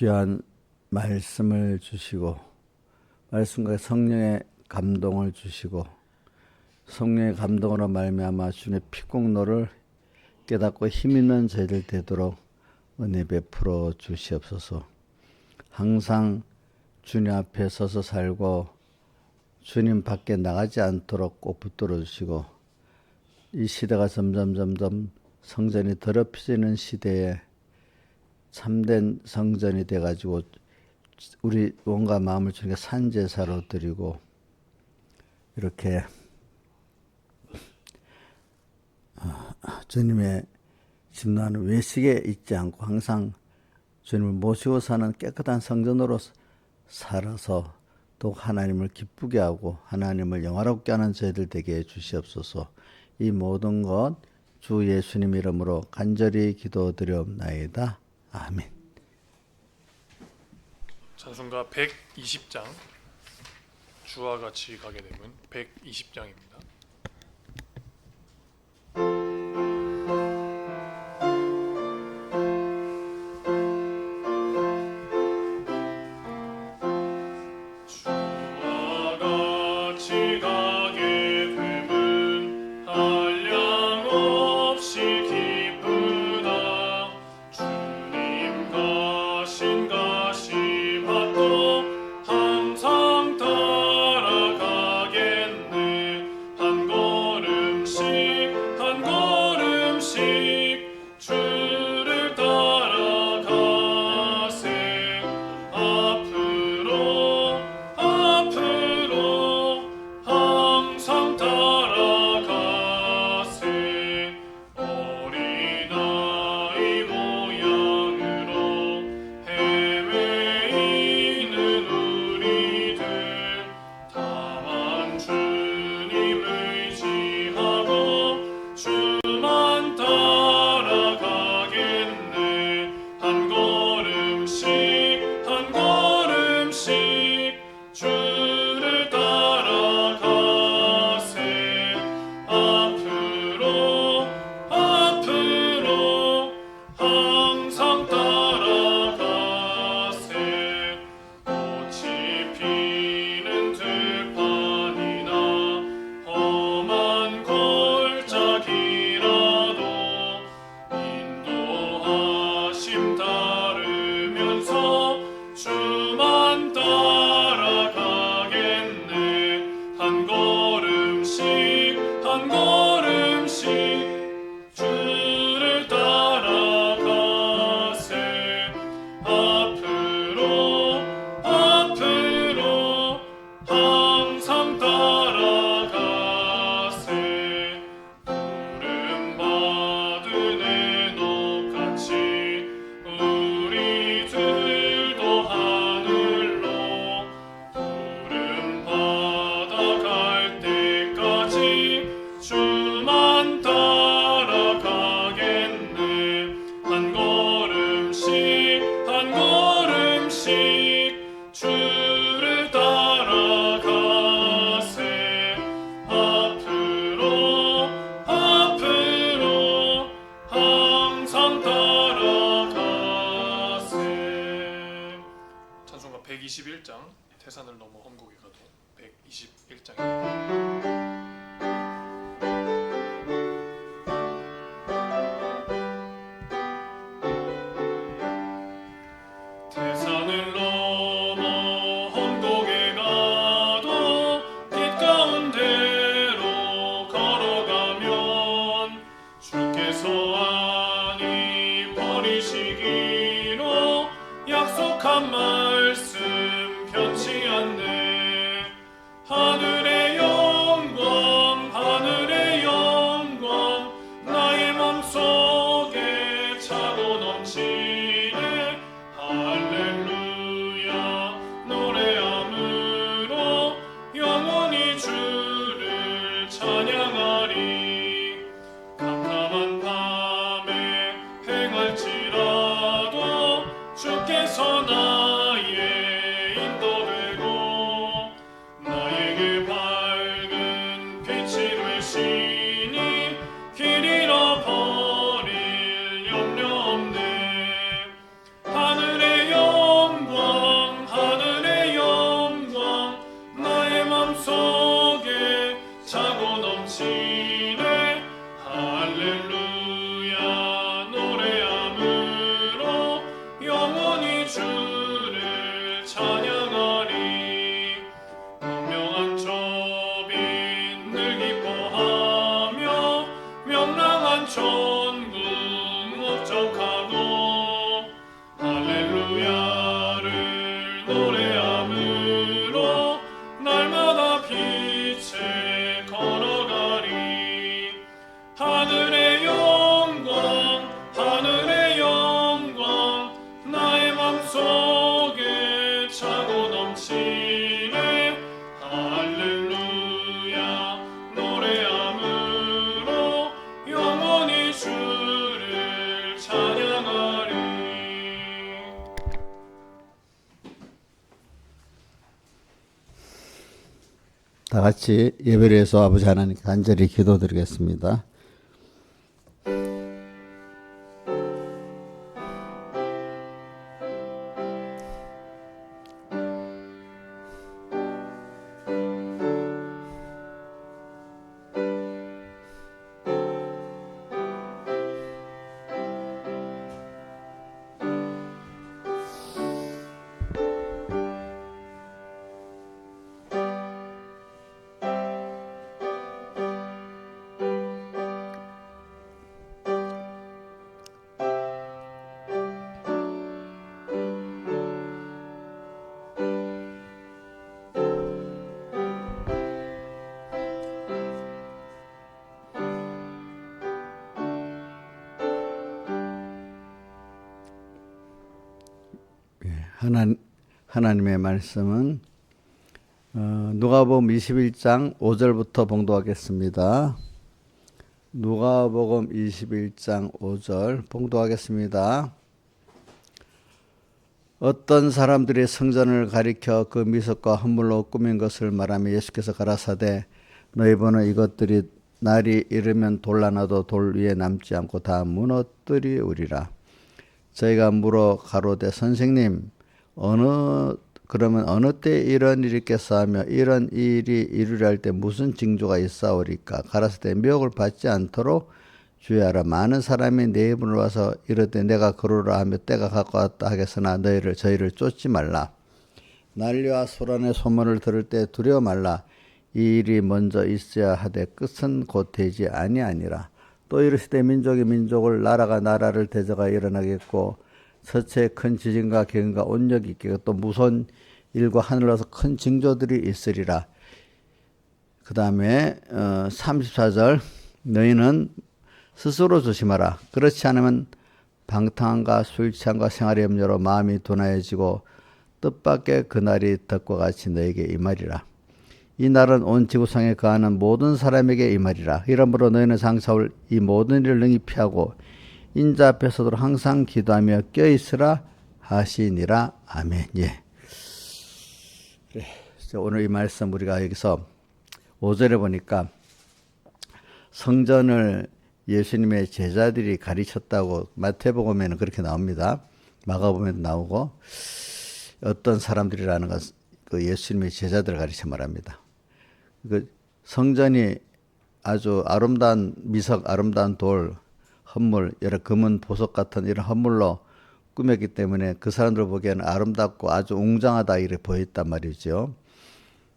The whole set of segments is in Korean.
귀한 말씀을 주시고 말씀과 성령의 감동을 주시고 성령의 감동으로 말미암아 주님의 피공로를 깨닫고 힘있는 저희들 되도록 은혜 베풀어 주시옵소서. 항상 주님 앞에 서서 살고 주님 밖에 나가지 않도록 꼭 붙들어 주시고, 이 시대가 점점 성전이 더럽혀지는 시대에 참된 성전이 돼가지고 우리 몸과 마음을 주님께 산제사로 드리고, 이렇게 주님의 진노하는 외식에 있지 않고 항상 주님을 모시고 사는 깨끗한 성전으로 살아서 또 하나님을 기쁘게 하고 하나님을 영화롭게 하는 저희들 되게 해 주시옵소서. 이 모든 것 주 예수님 이름으로 간절히 기도드리옵나이다. 아멘. 찬송가 120장, 주와 같이 가게 되면 120장입니다. 찬송가 121장, 태산을 넘어 험곡에 가도 121장입니다. 약속한 말씀 변치 않네. 하늘의 영광 하늘의 영광 나의 맘속에 차고 넘치네. 할렐루야 노래함으로 영원히 주를 찬양하리. 캄캄한 밤에 행할지라도 주께서 나의 인도되고 나에게 밝은 빛이 되시니 길 잃어버릴 염려 없네. 하늘의 영 주를 찬양하리. 분명한 저빈 늘 기뻐하며 명랑한 천국 목적하고 할렐루야를 노래함으로 날마다 빛에 걸어가리. 하늘의 영광 나의 맘속에 차고 넘치네. 할렐루야 노래함으로 영원히 주를 찬양하리. 다 같이 예배를 해서 아버지 하나님께 간절히 기도드리겠습니다. 하나님의 말씀은 누가복음 21장 5절부터 봉독하겠습니다. 누가복음 21장 5절 봉독하겠습니다. 어떤 사람들이 성전을 가리켜 그 미석과 헌물로 꾸민 것을 말하며 예수께서 가라사대 너희 보는 이것들이 날이 이르면 돌라나도 돌 위에 남지 않고 다 무너뜨리우리라. 저희가 물어 가로되 선생님 그러면 어느 때 이런 일이 있겠사하며 이런 일이 이루려 할 때 무슨 징조가 있사오리까? 가라사대 미혹을 받지 않도록 주의하라. 많은 사람이 내 입으로 와서 이르되 내가 그러라 하며 때가 가까웠다 하겠으나 저희를 쫓지 말라. 난리와 소란의 소문을 들을 때 두려워 말라. 이 일이 먼저 있어야 하되 끝은 곧 되지 아니하니라. 또 이르시되 민족이 민족을 나라가 나라를 대적하여 일어나겠고 서체에 큰 지진과 격인과 온역이 있겠고 또 무서운 일과 하늘로서 큰 징조들이 있으리라. 그 다음에 34절 너희는 스스로 조심하라. 그렇지 않으면 방탕함과 술 취함과 생활의 염려로 마음이 둔하여지고 뜻밖의 그날이 덕과 같이 너에게 임하리라. 이 날은 온 지구상에 거하는 모든 사람에게 임하리라. 이러므로 너희는 장차 올 이 모든 일을 능히 피하고 인자 앞에서도 항상 기도하며 껴있으라 하시니라. 아멘. 예. 그래. 오늘 이 말씀 우리가 여기서 5절에 보니까 성전을 예수님의 제자들이 가르쳤다고 마태복음에는 그렇게 나옵니다. 마가복음에도 나오고 어떤 사람들이라는 것은 그 예수님의 제자들을 가르쳐 말합니다. 그 성전이 아주 아름다운 미석, 아름다운 돌, 헌물, 여러 금은 보석 같은 이런 헌물로 꾸몄기 때문에 그 사람들 보기에는 아름답고 아주 웅장하다 이렇게 보였단 말이죠.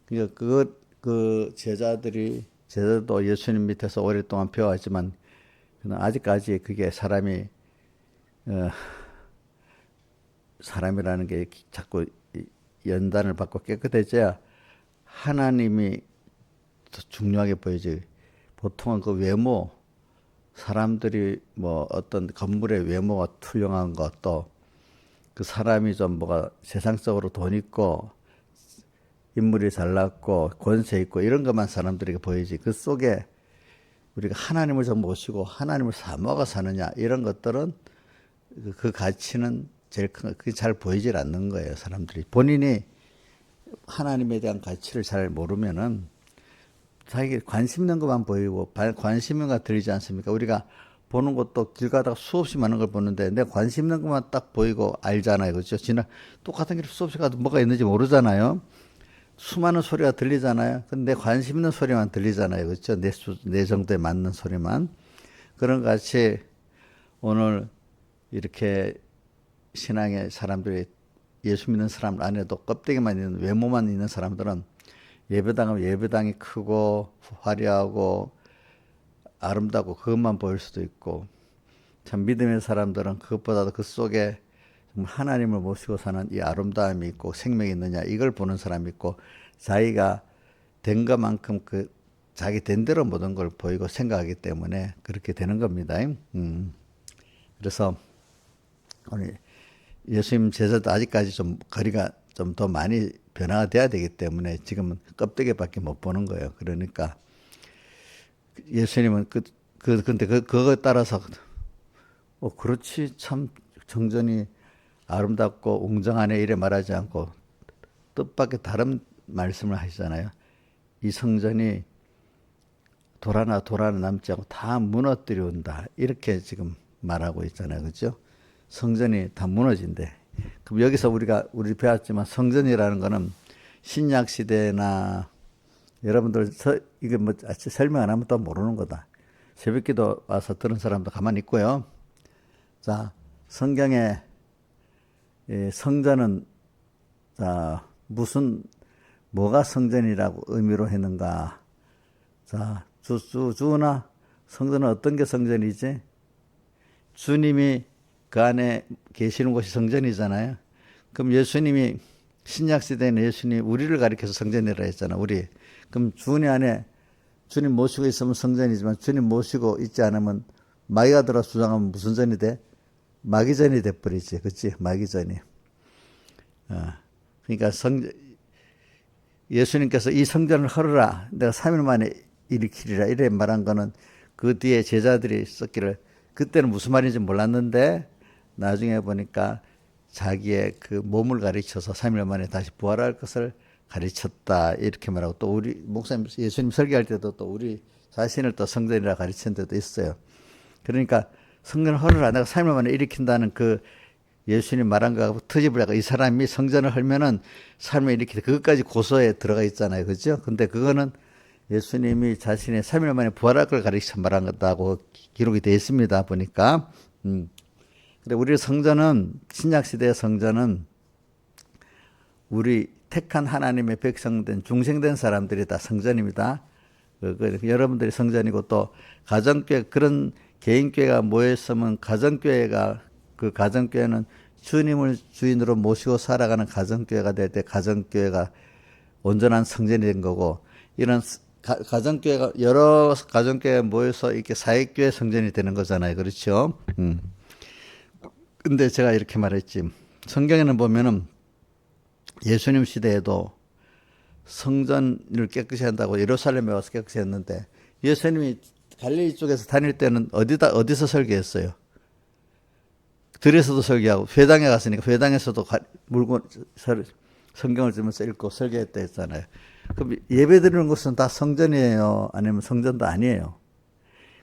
그러니까 그 제자들도 예수님 밑에서 오랫동안 배워왔지만 아직까지 그게 사람이라는 게 자꾸 연단을 받고 깨끗해져야 하나님이 더 중요하게 보이지. 보통은 그 외모, 사람들이 뭐 어떤 건물의 외모가 훌륭한 것도 그 사람이 좀 뭐가 세상적으로 돈 있고 인물이 잘났고 권세 있고 이런 것만 사람들에게 보이지. 그 속에 우리가 하나님을 좀 모시고 하나님을 사모하고 사느냐 이런 것들은 그 가치는 제일 큰 거. 그게 잘 보이질 않는 거예요. 사람들이 본인이 하나님에 대한 가치를 잘 모르면은 자기 관심 있는 것만 보이고 관심가 들리지 않습니까? 우리가 보는 것도 길 가다가 수없이 많은 걸 보는데 내 관심 있는 것만 딱 보이고 알잖아요. 그렇죠? 똑같은 길 수없이 가도 뭐가 있는지 모르잖아요. 수많은 소리가 들리잖아요. 근데 관심 있는 소리만 들리잖아요. 그렇죠? 내 정도에 맞는 소리만. 그런 것 같이 오늘 이렇게 신앙의 사람들이 예수 믿는 사람 안에도 껍데기만 있는 외모만 있는 사람들은 예배당은 예배당이 크고 화려하고 아름다고 그것만 보일 수도 있고, 참 믿음의 사람들은 그것보다도 그 속에 하나님을 모시고 사는 이 아름다움이 있고 생명이 있느냐 이걸 보는 사람이 있고, 자기가 된 것만큼 그 자기 된 대로 모든 걸 보이고 생각하기 때문에 그렇게 되는 겁니다. 그래서 오늘 예수님 제자도 아직까지 좀 거리가 좀 더 많이 변화가 돼야 되기 때문에 지금은 껍데기밖에 못 보는 거예요. 그러니까 예수님은 근데 그거에 따라서 그렇지 참 정전이 아름답고 웅장하네 이래 말하지 않고 뜻밖의 다른 말씀을 하시잖아요. 이 성전이 돌아나 남지 않고 다 무너뜨려온다 이렇게 지금 말하고 있잖아요. 그렇죠? 성전이 다 무너진대. 그럼 여기서 우리 배웠지만 성전이라는 거는 신약 시대나 여러분들 이게 뭐 설명 안 하면 또 모르는 거다. 새벽기도 와서 들은 사람도 가만히 있고요. 자, 성경에 성전은 자 뭐가 성전이라고 의미로 했는가? 자, 주은아, 성전은 어떤 게 성전이지? 주님이 그 안에 계시는 곳이 성전이잖아요. 그럼 예수님이 신약 시대에는 예수님이 우리를 가리켜서 성전이라 했잖아. 우리. 그럼 주님 안에 주님 모시고 있으면 성전이지만 주님 모시고 있지 않으면 마귀가 들어 주장하면 무슨 전이 돼? 마귀전이 돼버리지. 그치? 마귀전이. 그러니까 예수님께서 이 성전을 헐으라. 내가 3일 만에 일으키리라. 이래 말한 거는 그 뒤에 제자들이 썼기를 그때는 무슨 말인지 몰랐는데 나중에 보니까 자기의 그 몸을 가르쳐서 3일 만에 다시 부활할 것을 가르쳤다. 이렇게 말하고 또 우리 목사님 예수님 설교할 때도 또 우리 자신을 또 성전이라 가르친 데도 있어요. 그러니까 성전을 헐으라. 내가 3일 만에 일으킨다는 그 예수님 말한 거하고 트집을 하고 이 사람이 성전을 헐면은 삶을 일으키다. 그것까지 고소에 들어가 있잖아요. 그죠? 근데 그거는 예수님이 자신의 3일 만에 부활할 걸 가르쳐 말한 거다고 기록이 되어 있습니다. 보니까. 근데 우리 성전은, 신약시대의 성전은 우리 택한 하나님의 백성된, 중생된 사람들이 다 성전입니다. 여러분들이 성전이고 또 가정교회, 그런 개인교회가 모였으면 가정교회가, 그 가정교회는 주님을 주인으로 모시고 살아가는 가정교회가 될 때 가정교회가 온전한 성전이 된 거고, 이런 가정교회가 여러 가정교회가 모여서 이렇게 사역교회 성전이 되는 거잖아요. 그렇죠? 근데 제가 이렇게 말했지. 성경에는 보면은 예수님 시대에도 성전을 깨끗이 한다고 예루살렘에 와서 깨끗이 했는데 예수님이 갈릴리 쪽에서 다닐 때는 어디서 설교했어요? 들에서도 설교하고 회당에 갔으니까 회당에서도 성경을 들면서 읽고 설교했다 했잖아요. 그럼 예배 드리는 곳은 다 성전이에요? 아니면 성전도 아니에요?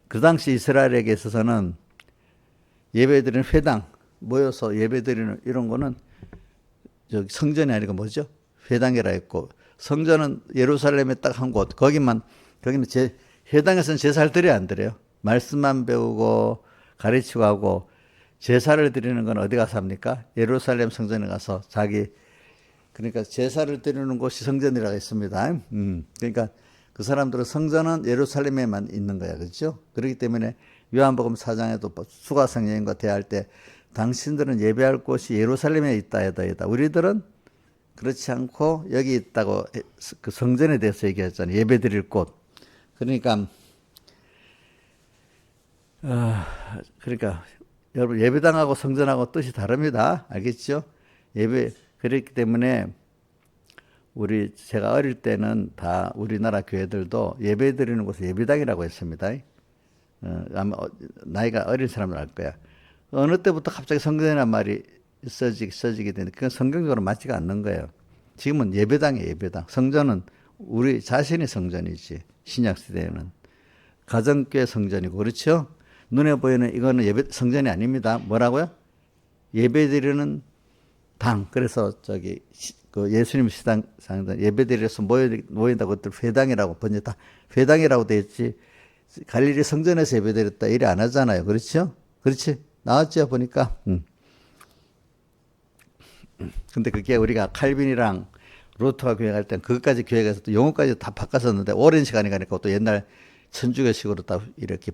그 당시 이스라엘에게 있어서는 예배 드리는 회당, 모여서 예배 드리는 이런 거는 저기 성전이 아니고 뭐죠? 회당이라 했고, 성전은 예루살렘에 딱 한 곳, 거기는 회당에서는 제사를 드려야 안 드려요? 말씀만 배우고 가르치고 하고, 제사를 드리는 건 어디 가서 합니까? 예루살렘 성전에 가서 그러니까 제사를 드리는 곳이 성전이라고 했습니다. 그러니까 그 사람들은 성전은 예루살렘에만 있는 거야. 그렇죠? 그렇기 때문에 요한복음 4장에도 수가성 여인과 대할 때 당신들은 예배할 곳이 예루살렘에 있다. 우리들은 그렇지 않고 여기 있다고 그 성전에 대해서 얘기했잖아요. 예배 드릴 곳. 그러니까 여러분 예배당하고 성전하고 뜻이 다릅니다. 알겠죠? 그렇기 때문에 제가 어릴 때는 다 우리나라 교회들도 예배 드리는 곳을 예배당이라고 했습니다. 아마 나이가 어린 사람은 알 거야. 어느 때부터 갑자기 성전이라는 말이 써지게 되는데 그건 성경적으로 맞지가 않는 거예요. 지금은 예배당이에요. 예배당. 성전은 우리 자신이 성전이지. 신약시대에는 가정교회 성전이고, 그렇죠? 눈에 보이는 이거는 성전이 아닙니다. 뭐라고요? 예배드리는 당. 그래서 그 예수님 시당 예배드려서 모인다 그것들 회당이라고 번역다. 회당이라고 돼 있지. 갈릴리 성전에서 예배드렸다 이래 안 하잖아요. 그렇죠? 그렇지? 나왔죠 보니까. 근데 그게 우리가 칼빈이랑 루터가 교역할 땐 그것까지 교역해서 또 용어까지 다 바꿨었는데 오랜 시간이 가니까 또 옛날 천주교식으로 딱 이렇게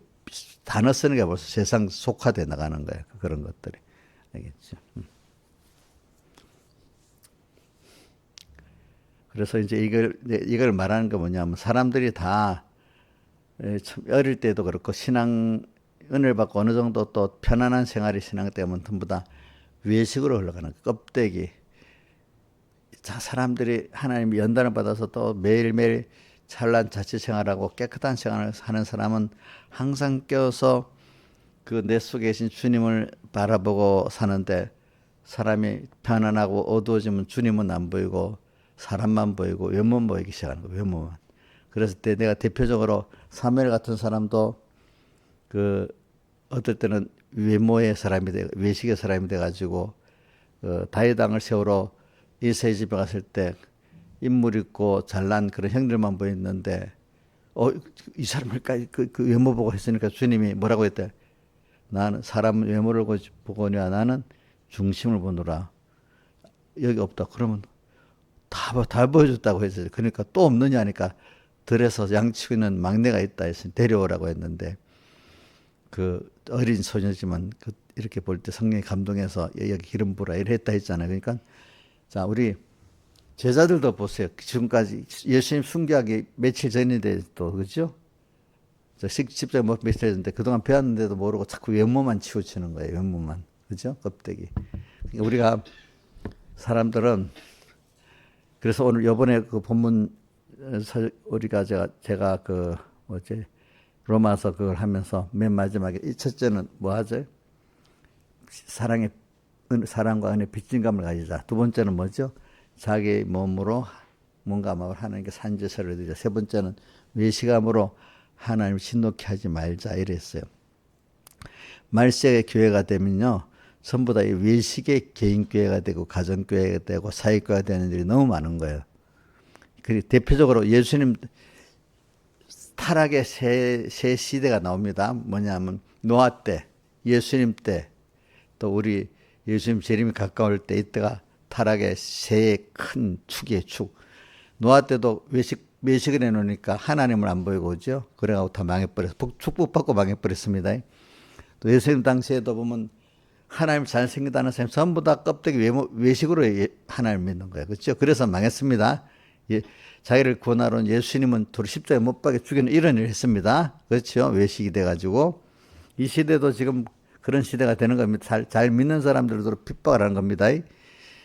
단어 쓰는 게 벌써 세상 속화돼 나가는 거예요. 그런 것들이. 알겠죠? 그래서 이제 이걸 말하는 게 뭐냐면 사람들이 다 참 어릴 때도 그렇고 신앙 은혜를 받고 어느 정도 또 편안한 생활이 신앙 때문에 전부 다 외식으로 흘러가는 거예요. 껍데기. 자, 사람들이 하나님 연단을 받아서 또 매일매일 찬란 자치 생활하고 깨끗한 생활을 하는 사람은 항상 껴서 그 내 속에 계신 주님을 바라보고 사는데 사람이 편안하고 어두워지면 주님은 안 보이고 사람만 보이고 외모만 보이기 시작하는 거예요. 외모만. 그래서 때 내가 대표적으로 사무엘 같은 사람도 그 어떨 때는 외모의 사람이 돼 외식의 사람이 돼 가지고 다윗 왕을 세우러 이새의 집에 갔을 때 인물 있고 잘난 그런 형들만 보였는데 이 사람을까지 그 외모 보고 했으니까 주님이 뭐라고 했대? 나는 사람 외모를 보거니와 나는 중심을 보노라. 여기 없다. 그러면 다 보여줬다고 했어요. 그러니까 또 없느냐 하니까 들에서 양치고 있는 막내가 있다 해서 데려오라고 했는데 그 어린 소녀지만 이렇게 볼 때 성령이 감동해서 여기 기름 부라 이래 했다 했잖아요. 그러니까 자 우리 제자들도 보세요. 지금까지 예수님 순교하기 며칠 전인데 또 그죠? 십자가 못 며칠 전인데 그동안 배웠는데도 모르고 자꾸 외모만 치우치는 거예요. 외모만 그죠? 껍데기. 그러니까 우리가 사람들은 그래서 오늘 이번에 그 본문 우리가 제가 그 뭐지 로마서 그걸 하면서 맨 마지막에 이 첫째는 뭐 하죠? 사랑과 은혜 빚진 감을 가지자. 두 번째는 뭐죠? 자기 몸으로 뭔가 하는 게 산제사를 드리자. 세 번째는 외식함으로 하나님을 신노케 하지 말자 이랬어요. 말세의 교회가 되면요. 전부 다 이 외식의 개인교회가 되고 가정교회가 되고 사회교회가 되는 일이 너무 많은 거예요. 그리고 대표적으로 예수님 타락의 세 시대가 나옵니다. 뭐냐면 노아 때, 예수님 때, 또 우리 예수님 재림이 가까울 때 이때가 타락의 세 큰 축이에요. 축. 노아 때도 외식을 해놓으니까 하나님을 안 보이고 오죠. 그래가지고 다 망해버렸어요. 축복받고 망해버렸습니다. 또 예수님 당시에도 보면 하나님 잘생기다는 사람이 전부 다 껍데기 외식으로 하나님을 믿는 거예요. 그렇죠? 그래서 망했습니다. 자기를 구원하러 온 예수님은 둘이 십자가에 못 박여 죽이는 이런 일을 했습니다. 그렇죠? 외식이 돼가지고. 이 시대도 지금 그런 시대가 되는 겁니다. 잘 믿는 사람들도 핍박을 하는 겁니다.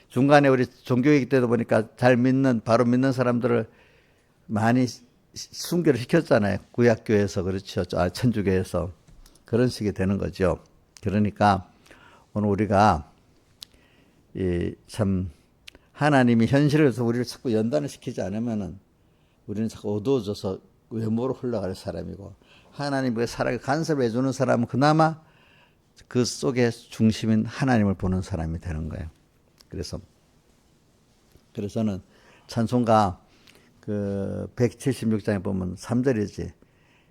중간에 우리 종교회의 때도 보니까 잘 믿는, 바로 믿는 사람들을 많이 순교를 시켰잖아요. 구약교회에서, 그렇죠. 천주교에서. 그런 식이 되는 거죠. 그러니까 오늘 우리가 참 하나님이 현실에서 우리를 자꾸 연단을 시키지 않으면은 우리는 자꾸 어두워져서 외모로 흘러갈 사람이고 하나님의 사랑에 간섭을 해주는 사람은 그나마 그 속에 중심인 하나님을 보는 사람이 되는 거예요. 그래서는 찬송가 그 176장에 보면 3절이지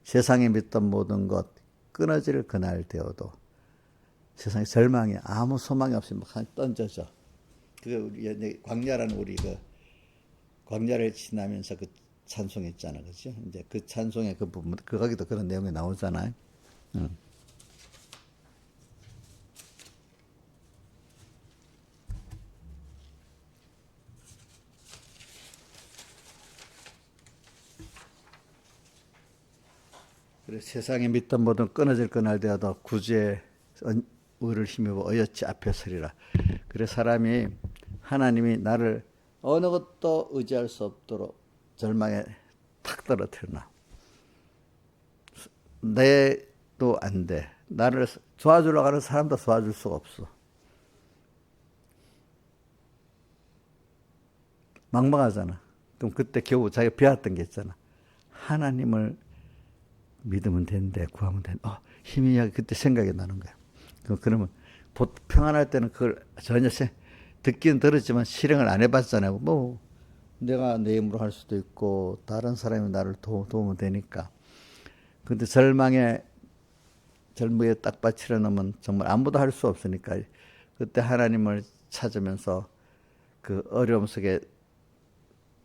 세상에 믿던 모든 것 끊어질 그날 되어도 세상에 절망이 아무 소망이 없이 막 던져져. 그게 우리 광야라는 우리 그 광야를 지나면서 그 찬송 있잖아, 그렇죠? 이제 그 찬송의 그 부분, 거기도 그런 내용이 나오잖아요. 그래 세상에 믿던 모든 끊어질 그날 되어도 구주의 의를 힘입어 어여치 앞에 서리라. 그래 사람이 하나님이 나를 어느 것도 의지할 수 없도록 절망에 탁 떨어뜨리나. 내도 안 돼. 나를 도와주려고 하는 사람도 도와줄 수가 없어. 막막하잖아. 그럼 그때 겨우 자기가 배웠던 게 있잖아. 하나님을 믿으면 되는데 구하면 되는데 힘이 그때 생각이 나는 거야. 그러면 평안할 때는 그걸 전혀 듣기는 들었지만 실행을 안 해봤잖아요. 뭐 내가 내 힘으로 할 수도 있고 다른 사람이 나를 도우면 되니까. 근데 절망에 딱 받치려 놓으면 정말 아무도 할 수 없으니까 그때 하나님을 찾으면서 그 어려움 속에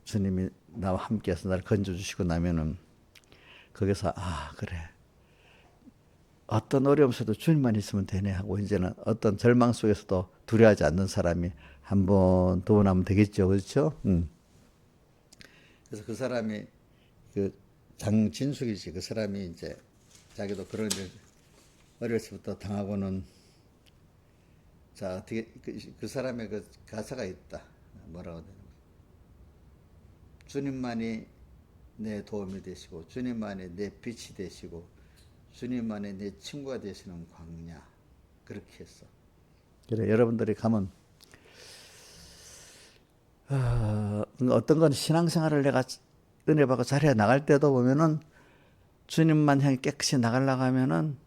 주님이 나와 함께해서 나를 건져주시고 나면은 거기서 아 그래 어떤 어려움 속에도 주님만 있으면 되네 하고 이제는 어떤 절망 속에서도 두려워하지 않는 사람이 한 번, 두 번 하면 되겠죠. 그렇죠? 그래서 그 사람이 그 장진숙이지. 그 사람이 이제 자기도 그런 일 어렸을 때부터 당하고는 자 어떻게 그 사람의 그 가사가 있다. 뭐라고 되는 거야? 주님만이 내 도움이 되시고 주님만이 내 빛이 되시고 주님만이 내 친구가 되시는 광야. 그렇게 했어. 그래 여러분들이 가면 어떤 건 신앙생활을 내가 은혜 받고 잘해 나갈 때도 보면은 주님만 향해 깨끗이 나가려고 하면은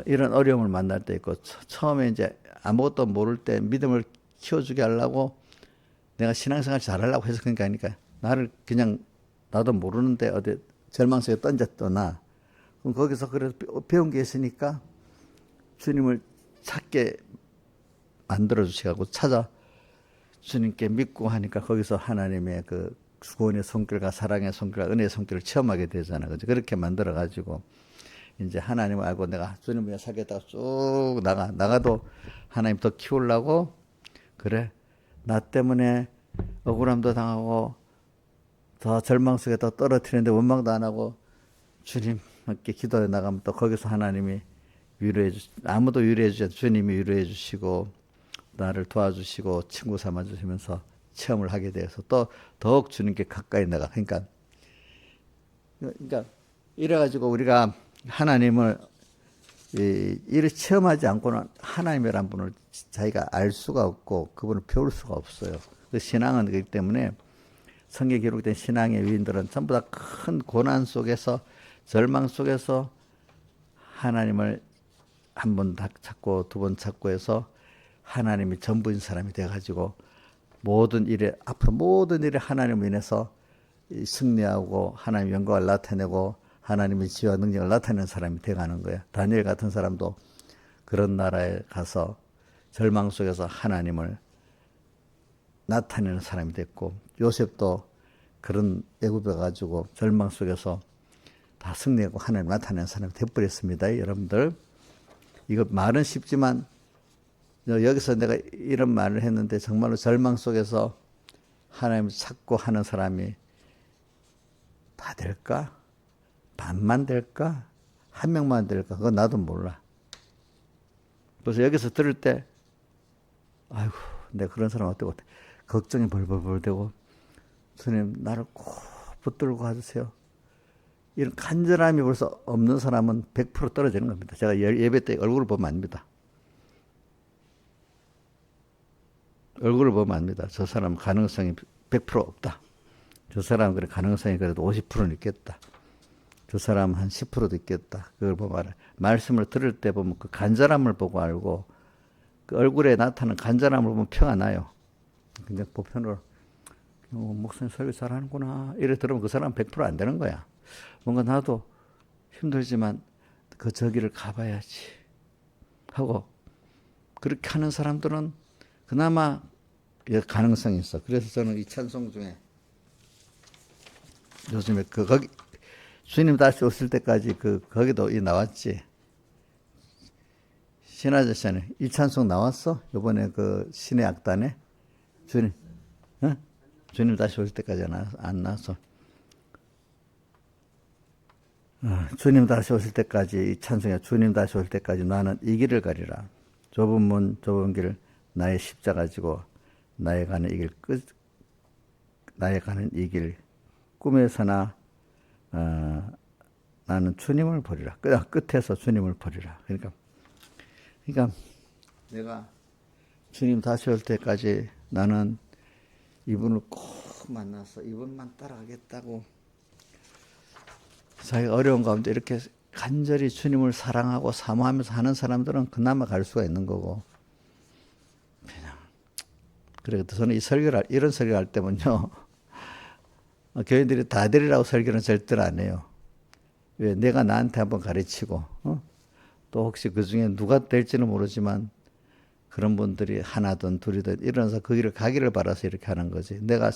이런 어려움을 만날 때 있고 처음에 이제 아무것도 모를 때 믿음을 키워주게 하려고 내가 신앙생활 잘하려고 해서 그러니까 아니까 나를 그냥 나도 모르는데 어디 절망 속에 던졌더나 그럼 거기서 그래서 배운 게 있으니까 주님을 찾게 만들어 주시고 찾아 주님께 믿고 하니까 거기서 하나님의 그 구원의 손길과 사랑의 손길과 은혜의 손길을 체험하게 되잖아. 그죠? 그렇게 만들어 가지고 이제 하나님을 알고 내가 주님을 위해 살겠다고 쭉 나가도 하나님 더 키우려고 그래. 나 때문에 억울함도 당하고 더 절망 속에 더 떨어뜨리는데 원망도 안 하고 주님께 기도해 나가면 또 거기서 하나님이 아무도 위로해 주지 않고 주님이 위로해 주시고 나를 도와주시고 친구 삼아 주시면서 체험을 하게 돼서 또 더욱 주님께 가까이 나가. 그러니까 이래가지고 우리가 하나님을 이를 체험하지 않고는 하나님이란 분을 자기가 알 수가 없고 그분을 배울 수가 없어요. 그 신앙은 그렇기 때문에 성경에 기록된 신앙의 위인들은 전부 다 큰 고난 속에서 절망 속에서 하나님을 한 번 찾고 두 번 찾고 해서 하나님이 전부인 사람이 돼가지고 모든 일에 앞으로 모든 일에 하나님을 인해서 승리하고 하나님 영광을 나타내고 하나님의 지혜와 능력을 나타내는 사람이 돼가는 거예요. 다니엘 같은 사람도 그런 나라에 가서 절망 속에서 하나님을 나타내는 사람이 됐고 요셉도 그런 애굽에 가지고 절망 속에서 다 승리하고 하나님 나타내는 사람이 돼버렸습니다. 여러분들 이거 말은 쉽지만 여기서 내가 이런 말을 했는데 정말로 절망 속에서 하나님을 찾고 하는 사람이 다 될까? 반만 될까? 한 명만 될까? 그건 나도 몰라. 그래서 여기서 들을 때 아이고 내가 그런 사람 어떻게 걱정이 벌벌벌 되고 주님 나를 꼭 붙들고 가주세요. 이런 간절함이 벌써 없는 사람은 100% 떨어지는 겁니다. 제가 예배 때 얼굴을 보면 압니다. 얼굴을 보면 압니다. 저 사람 가능성이 100% 없다. 저 사람은 그래 가능성이 그래도 50%는 있겠다. 저 사람은 한 10%도 있겠다. 그걸 보고 알아요. 말씀을 들을 때 보면 그 간절함을 보고 알고 그 얼굴에 나타나는 간절함을 보면 표가 나요. 그냥 보편으로 목사님 설교 잘하는구나 이래 들으면 그 사람은 100% 안 되는 거야. 뭔가 나도 힘들지만 그 저기를 가봐야지 하고 그렇게 하는 사람들은 그나마 가능성이 있어. 그래서 저는 이 찬송 중에 요즘에 거기 주님 다시 오실 때까지 거기도 나왔지. 신아저씨는 이 찬송 나왔어? 이번에 그 신의 악단에 주님, 어? 주님 다시 오실 때까지 안 나왔어. 주님 다시 오실 때까지 이 찬송에 주님 다시 오실 때까지 나는 이 길을 가리라. 좁은 문 좁은 길 나의 십자가 지고 나의 가는 이 길 꿈에서나 나는 주님을 보리라. 끝에서 주님을 보리라. 그러니까 내가 주님 다시 올 때까지 나는 이분을 꼭 만나서 이분만 따라가겠다고 자기가 어려운 가운데 이렇게 간절히 주님을 사랑하고 사모하면서 하는 사람들은 그나마 갈 수가 있는 거고 그냥 그래서 저는 이런 설교를 할 때면요 교인들이 다 되리라고 설교는 절대로 안 해요. 왜 내가 나한테 한번 가르치고 또 혹시 그 중에 누가 될지는 모르지만 그런 분들이 하나든 둘이든 일어나서 그 길을 가기를 바라서 이렇게 하는 거지. 내가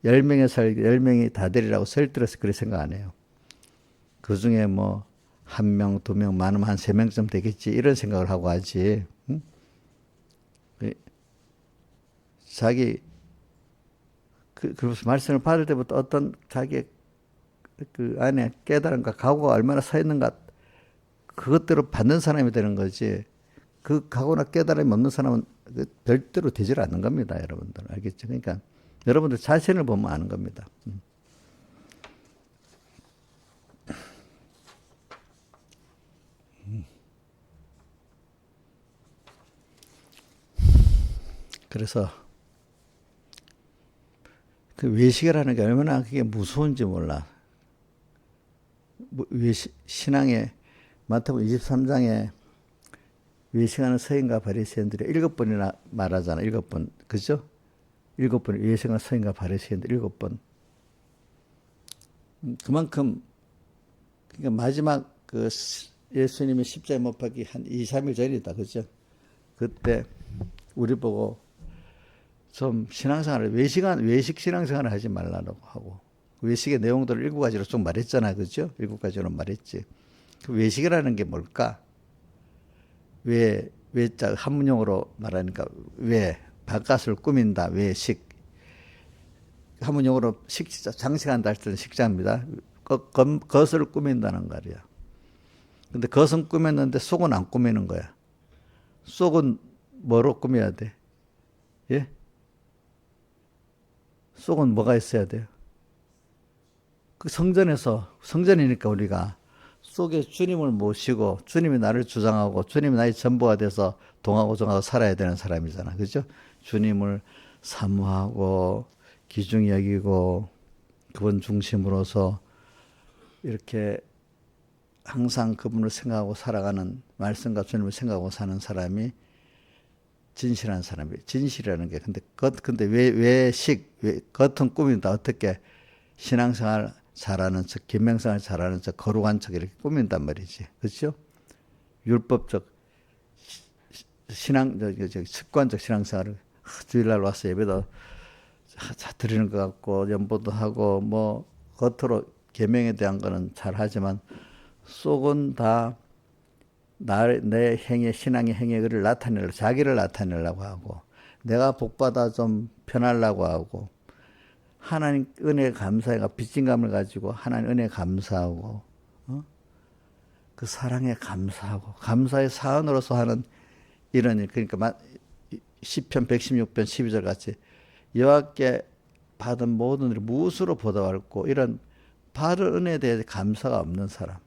10명이 다 되리라고 설들어서 그렇게 생각 안 해요. 그 중에 뭐, 1명, 2명, 많으면 한 3명쯤 되겠지. 이런 생각을 하고 하지. 응? 자기, 그래서 말씀을 받을 때부터 어떤 자기의 그 안에 깨달음과 각오가 얼마나 서 있는가, 그것대로 받는 사람이 되는 거지. 그 각오나 깨달음이 없는 사람은 별대로 되질 않는 겁니다, 여러분들. 알겠죠? 그러니까 여러분들 자신을 보면 아는 겁니다. 그래서 그 외식이라는 게 얼마나 그게 무서운지 몰라. 신앙의 마태복음 23장에 외식하는 서인과 바리새인들이 7번이나 말하잖아. 7번. 그죠? 7번 외식하는 서인과 바리새인들 7번. 그만큼 그러니까 마지막 그 예수님이 십자가에 못 박기 한 2, 3일 전이다. 그죠? 그때 우리 보고 좀 신앙생활을 외식 신앙생활을 하지 말라고 하고 외식의 내용들을 7가지로 쭉 말했잖아. 그죠? 7가지로 말했지. 그 외식이라는 게 뭘까? 외자 한문용어로 말하니까 바깥을 꾸민다. 외식. 한문용어로 식자 장식한다 할 때는 식자입니다. 겉을 꾸민다는 말이야. 근데 겉은 꾸몄는데 속은 안 꾸미는 거야. 속은 뭐로 꾸며야 돼? 예? 속은 뭐가 있어야 돼요? 그 성전이니까 우리가 속에 주님을 모시고 주님이 나를 주장하고 주님이 나의 전부가 돼서 동하고 정하고 살아야 되는 사람이잖아. 그죠? 주님을 사모하고 귀중히 여기고 그분 중심으로서 이렇게 항상 그분을 생각하고 살아가는 말씀과 주님을 생각하고 사는 사람이 진실한 사람이에요. 진실이라는 게 근데 겉은 꾸민다. 어떻게 신앙생활 잘하는 척, 김명생활 잘하는 척, 거룩한 척 이렇게 꾸민단 말이지. 그렇죠? 율법적 습관적 신앙생활을 주일날 와서 예배도 드리는 것 같고 연보도 하고 뭐 겉으로 계명에 대한 거는 잘하지만 속은 다 내 행위, 신앙의 행위를 자기를 나타내려고 하고 내가 복받아 좀 편하려고 하고 하나님 은혜에 감사해가 빚진감을 가지고 하나님 은혜에 감사하고 그 사랑에 감사하고 감사의 사언으로서 하는 이런 일. 그러니까 시편 116편 12절 같이 여호와께 받은 모든 일을 무엇으로 보답할고 이런 받은 은혜에 대해 감사가 없는 사람.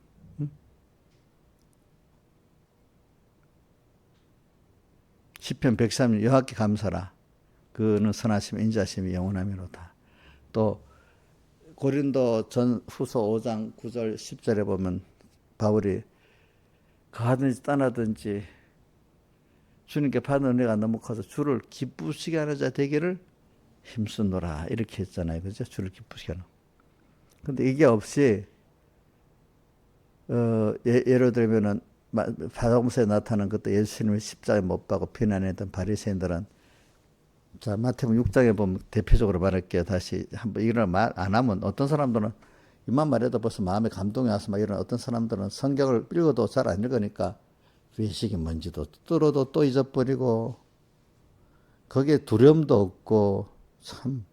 시편 103년 여호와께 감사라. 그는 선하심 인자심이 영원함이로다. 또 고린도 전후서 5장 9절 10절에 보면 바울이 가든지 떠나든지 주님께 받은 은혜가 너무 커서 주를 기쁘시게 하는 자 되기를 힘쓰노라 이렇게 했잖아요. 그죠? 주를 기쁘시게 하는. 근데 이게 없이 예를 들면은 바다공사에 나타난 것도 예수님을 십자가에 못 박고 비난했던 바리새인들은 자 마태복음 6장에 보면 대표적으로 말할게요. 다시 한번 이런 말 안 하면 어떤 사람들은 이만 말해도 벌써 마음에 감동이 와서 막 이런 어떤 사람들은 성경을 읽어도 잘 안 읽으니까 외식이 뭔지도 뚫어도 또 잊어버리고 거기에 두려움도 없고 참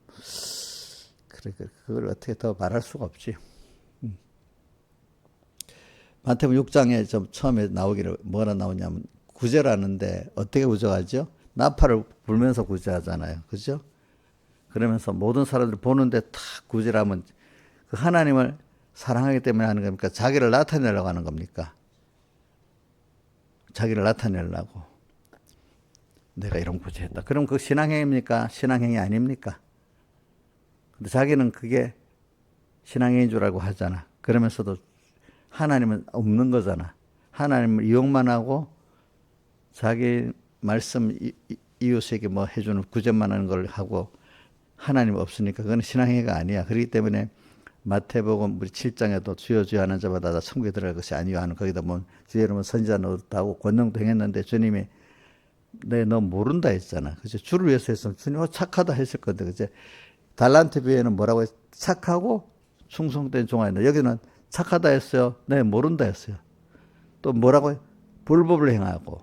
그래 그걸 어떻게 더 말할 수가 없지. 마태복음 6장에 좀 처음에 나오기를 뭐라 나오냐면 구제라는데 어떻게 구제하죠? 나팔을 불면서 구제하잖아요. 그죠? 그러면서 모든 사람들 보는데 탁 구제하면 그 하나님을 사랑하기 때문에 하는 겁니까? 자기를 나타내려고 하는 겁니까? 자기를 나타내려고. 내가 이런 구제했다. 그럼 그 신앙행위입니까? 신앙행위 아닙니까? 근데 자기는 그게 신앙행위인 줄 알고 하잖아. 그러면서도 하나님은 없는 거잖아. 하나님을 이용만 하고 자기 말씀 이웃에게 뭐 해주는 구제만 하는 걸 하고 하나님 없으니까 그건 신앙행위가 아니야. 그렇기 때문에 마태복음 우리 7장에도 주여 주여 하는 자마다 다 천국에 들어갈 것이 아니요 하는 거기다 뭐 주여 이름은 선지자 노릇하고 권능도 행했는데 주님이 너 모른다 했잖아. 그죠? 주를 위해서 했으면 주님 착하다 했을 건데, 그죠? 달란트 비유에는 뭐라고 했? 착하고 충성된 종아인다. 여기는 착하다 했어요. 네, 모른다 했어요. 또 뭐라고 해? 불법을 행하고.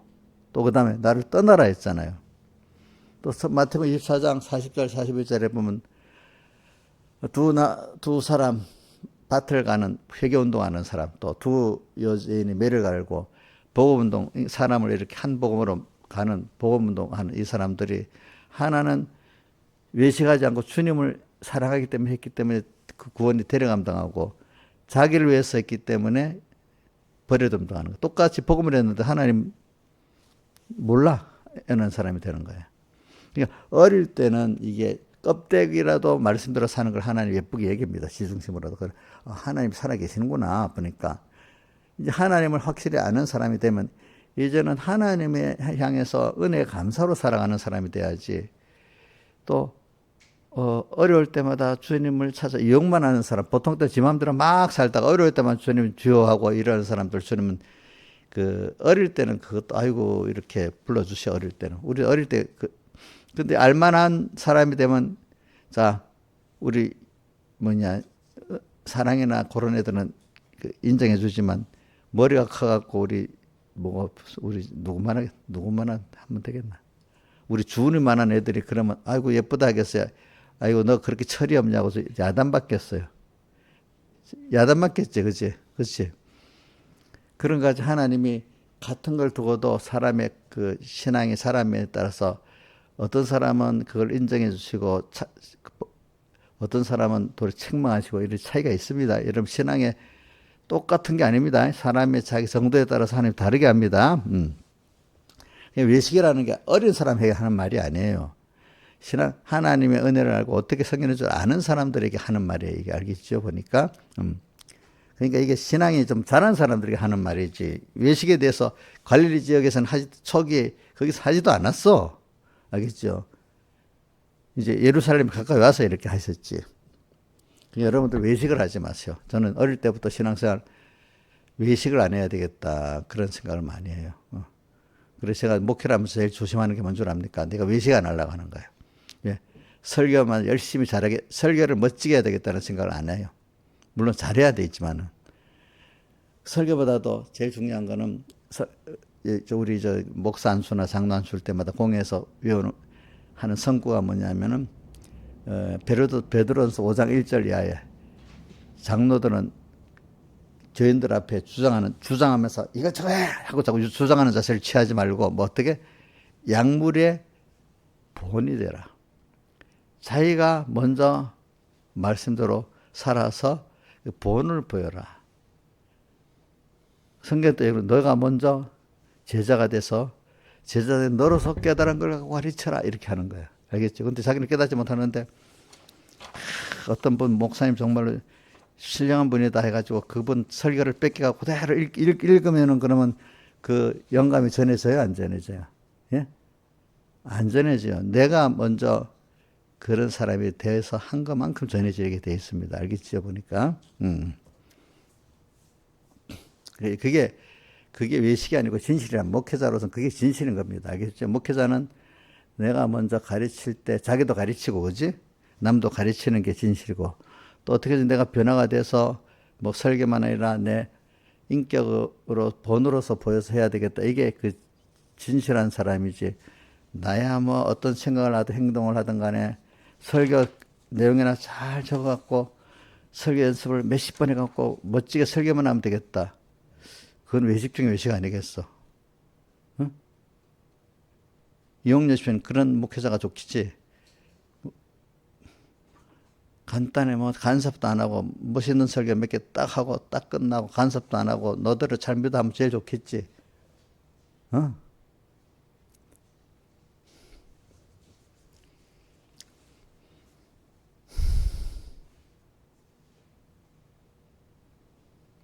또 그 다음에 나를 떠나라 했잖아요. 또 마태복음 24장 40절 41절에 보면 두 사람 밭을 가는 회개운동하는 사람, 또 두 여인이 매를 갈고 복음운동, 사람을 이렇게 한 복음으로 가는 복음운동하는 이 사람들이 하나는 외식하지 않고 주님을 사랑하기 때문에 했기 때문에 그 구원이 데려감당하고, 자기를 위해서 했기 때문에 버려둠 당하는 거. 똑같이 복음을 했는데 하나님 몰라 하는 사람이 되는 거예요. 그러니까 어릴 때는 이게 껍데기라도 말씀대로 사는 걸 하나님 예쁘게 얘기합니다. 지중심으로도. 하나님 살아계시는구나 보니까 이제 하나님을 확실히 아는 사람이 되면 이제는 하나님에 향해서 은혜에 감사로 살아가는 사람이 돼야지. 또 어려울 때마다 주님을 찾아 이용만 하는 사람, 보통 때 지 마음대로 막 살다가 어려울 때만 주님 주여하고 이러는 사람들, 주님은 그 어릴 때는 그것도 아이고 이렇게 불러주시. 어릴 때는 우리 어릴 때 근데 알만한 사람이 되면, 자 우리 사랑이나 그런 애들은 인정해 주지만 머리가 커갖고 우리 누구만 하면 되겠나? 우리 주님만한 애들이 그러면 아이고 예쁘다 하겠어요. 아이고 너 그렇게 철이 없냐고 야단받겠어요. 야단받겠지, 그치? 그런 거지. 하나님이 같은 걸 두고도 사람의 그 신앙이 사람에 따라서 어떤 사람은 그걸 인정해 주시고 어떤 사람은 도리 책망하시고 이런 차이가 있습니다. 여러분 신앙에 똑같은 게 아닙니다. 사람의 자기 정도에 따라서 하나님 다르게 합니다. 외식이라는 게 어린 사람에게 하는 말이 아니에요. 신앙 하나님의 은혜를 알고 어떻게 섬기는 줄 아는 사람들에게 하는 말이에요. 이게 알겠죠? 보니까. 그러니까 이게 신앙이 좀 잘하는 사람들에게 하는 말이지. 외식에 대해서 갈릴리 지역에서는 초기에 거기서 하지도 않았어. 알겠죠? 이제 예루살렘 가까이 와서 이렇게 하셨지. 여러분들 외식을 하지 마세요. 저는 어릴 때부터 신앙생활 외식을 안 해야 되겠다 그런 생각을 많이 해요. 그래서 제가 목회를 하면서 제일 조심하는 게 뭔 줄 압니까? 내가 외식 안 하려고 하는 거예요. 왜? 설교만 열심히 잘하게, 설교를 멋지게 해야 되겠다는 생각을 안 해요. 물론 잘해야 되지만은 설교보다도 제일 중요한 거는 우리 목사 안수나 장로 안수할 때마다 공회에서 하는 성구가 뭐냐면은 베드로전서 5장 1절 이하에 장로들은 교인들 앞에 주장하면서 이거 저거 해 하고 자꾸 주장하는 자세를 취하지 말고 어떻게 약물의 본이 되라. 자기가 먼저 말씀대로 살아서 본을 보여라. 성경도 너가 먼저 제자가 돼서 제자된 너로서 깨달은 걸 갖고 가르쳐라 이렇게 하는 거예요. 알겠죠? 근데 자기는 깨닫지 못하는데 어떤 분 목사님 정말로 신령한 분이다 해가지고 그분 설교를 뺏겨가고 그대로 읽으면은 그러면 그 영감이 전해져요? 안 전해져요? 예? 안 전해져요. 내가 먼저 그런 사람이 돼서 한 것만큼 전해지게 돼 있습니다. 알겠죠? 보니까. 그게 외식이 아니고 진실이란 목회자로서는 그게 진실인 겁니다. 알겠죠? 목회자는 내가 먼저 가르칠 때 자기도 가르치고, 그지? 남도 가르치는 게 진실이고, 또 어떻게든 내가 변화가 돼서 설교만 아니라 내 인격으로 본으로서 보여서 해야 되겠다. 이게 그 진실한 사람이지. 나야 어떤 생각을 하든 행동을 하든 간에 설교 내용이나 잘 적어갖고 설교 연습을 몇십 번 해갖고 멋지게 설교만 하면 되겠다. 그건 외식 중에 외식 아니겠어? 응? 이용렬 씨는 그런 목회자가 좋겠지. 간단해 간섭도 안 하고 멋있는 설교 몇 개 딱 하고 딱 끝나고 간섭도 안 하고 너대로 잘 믿어하면 제일 좋겠지.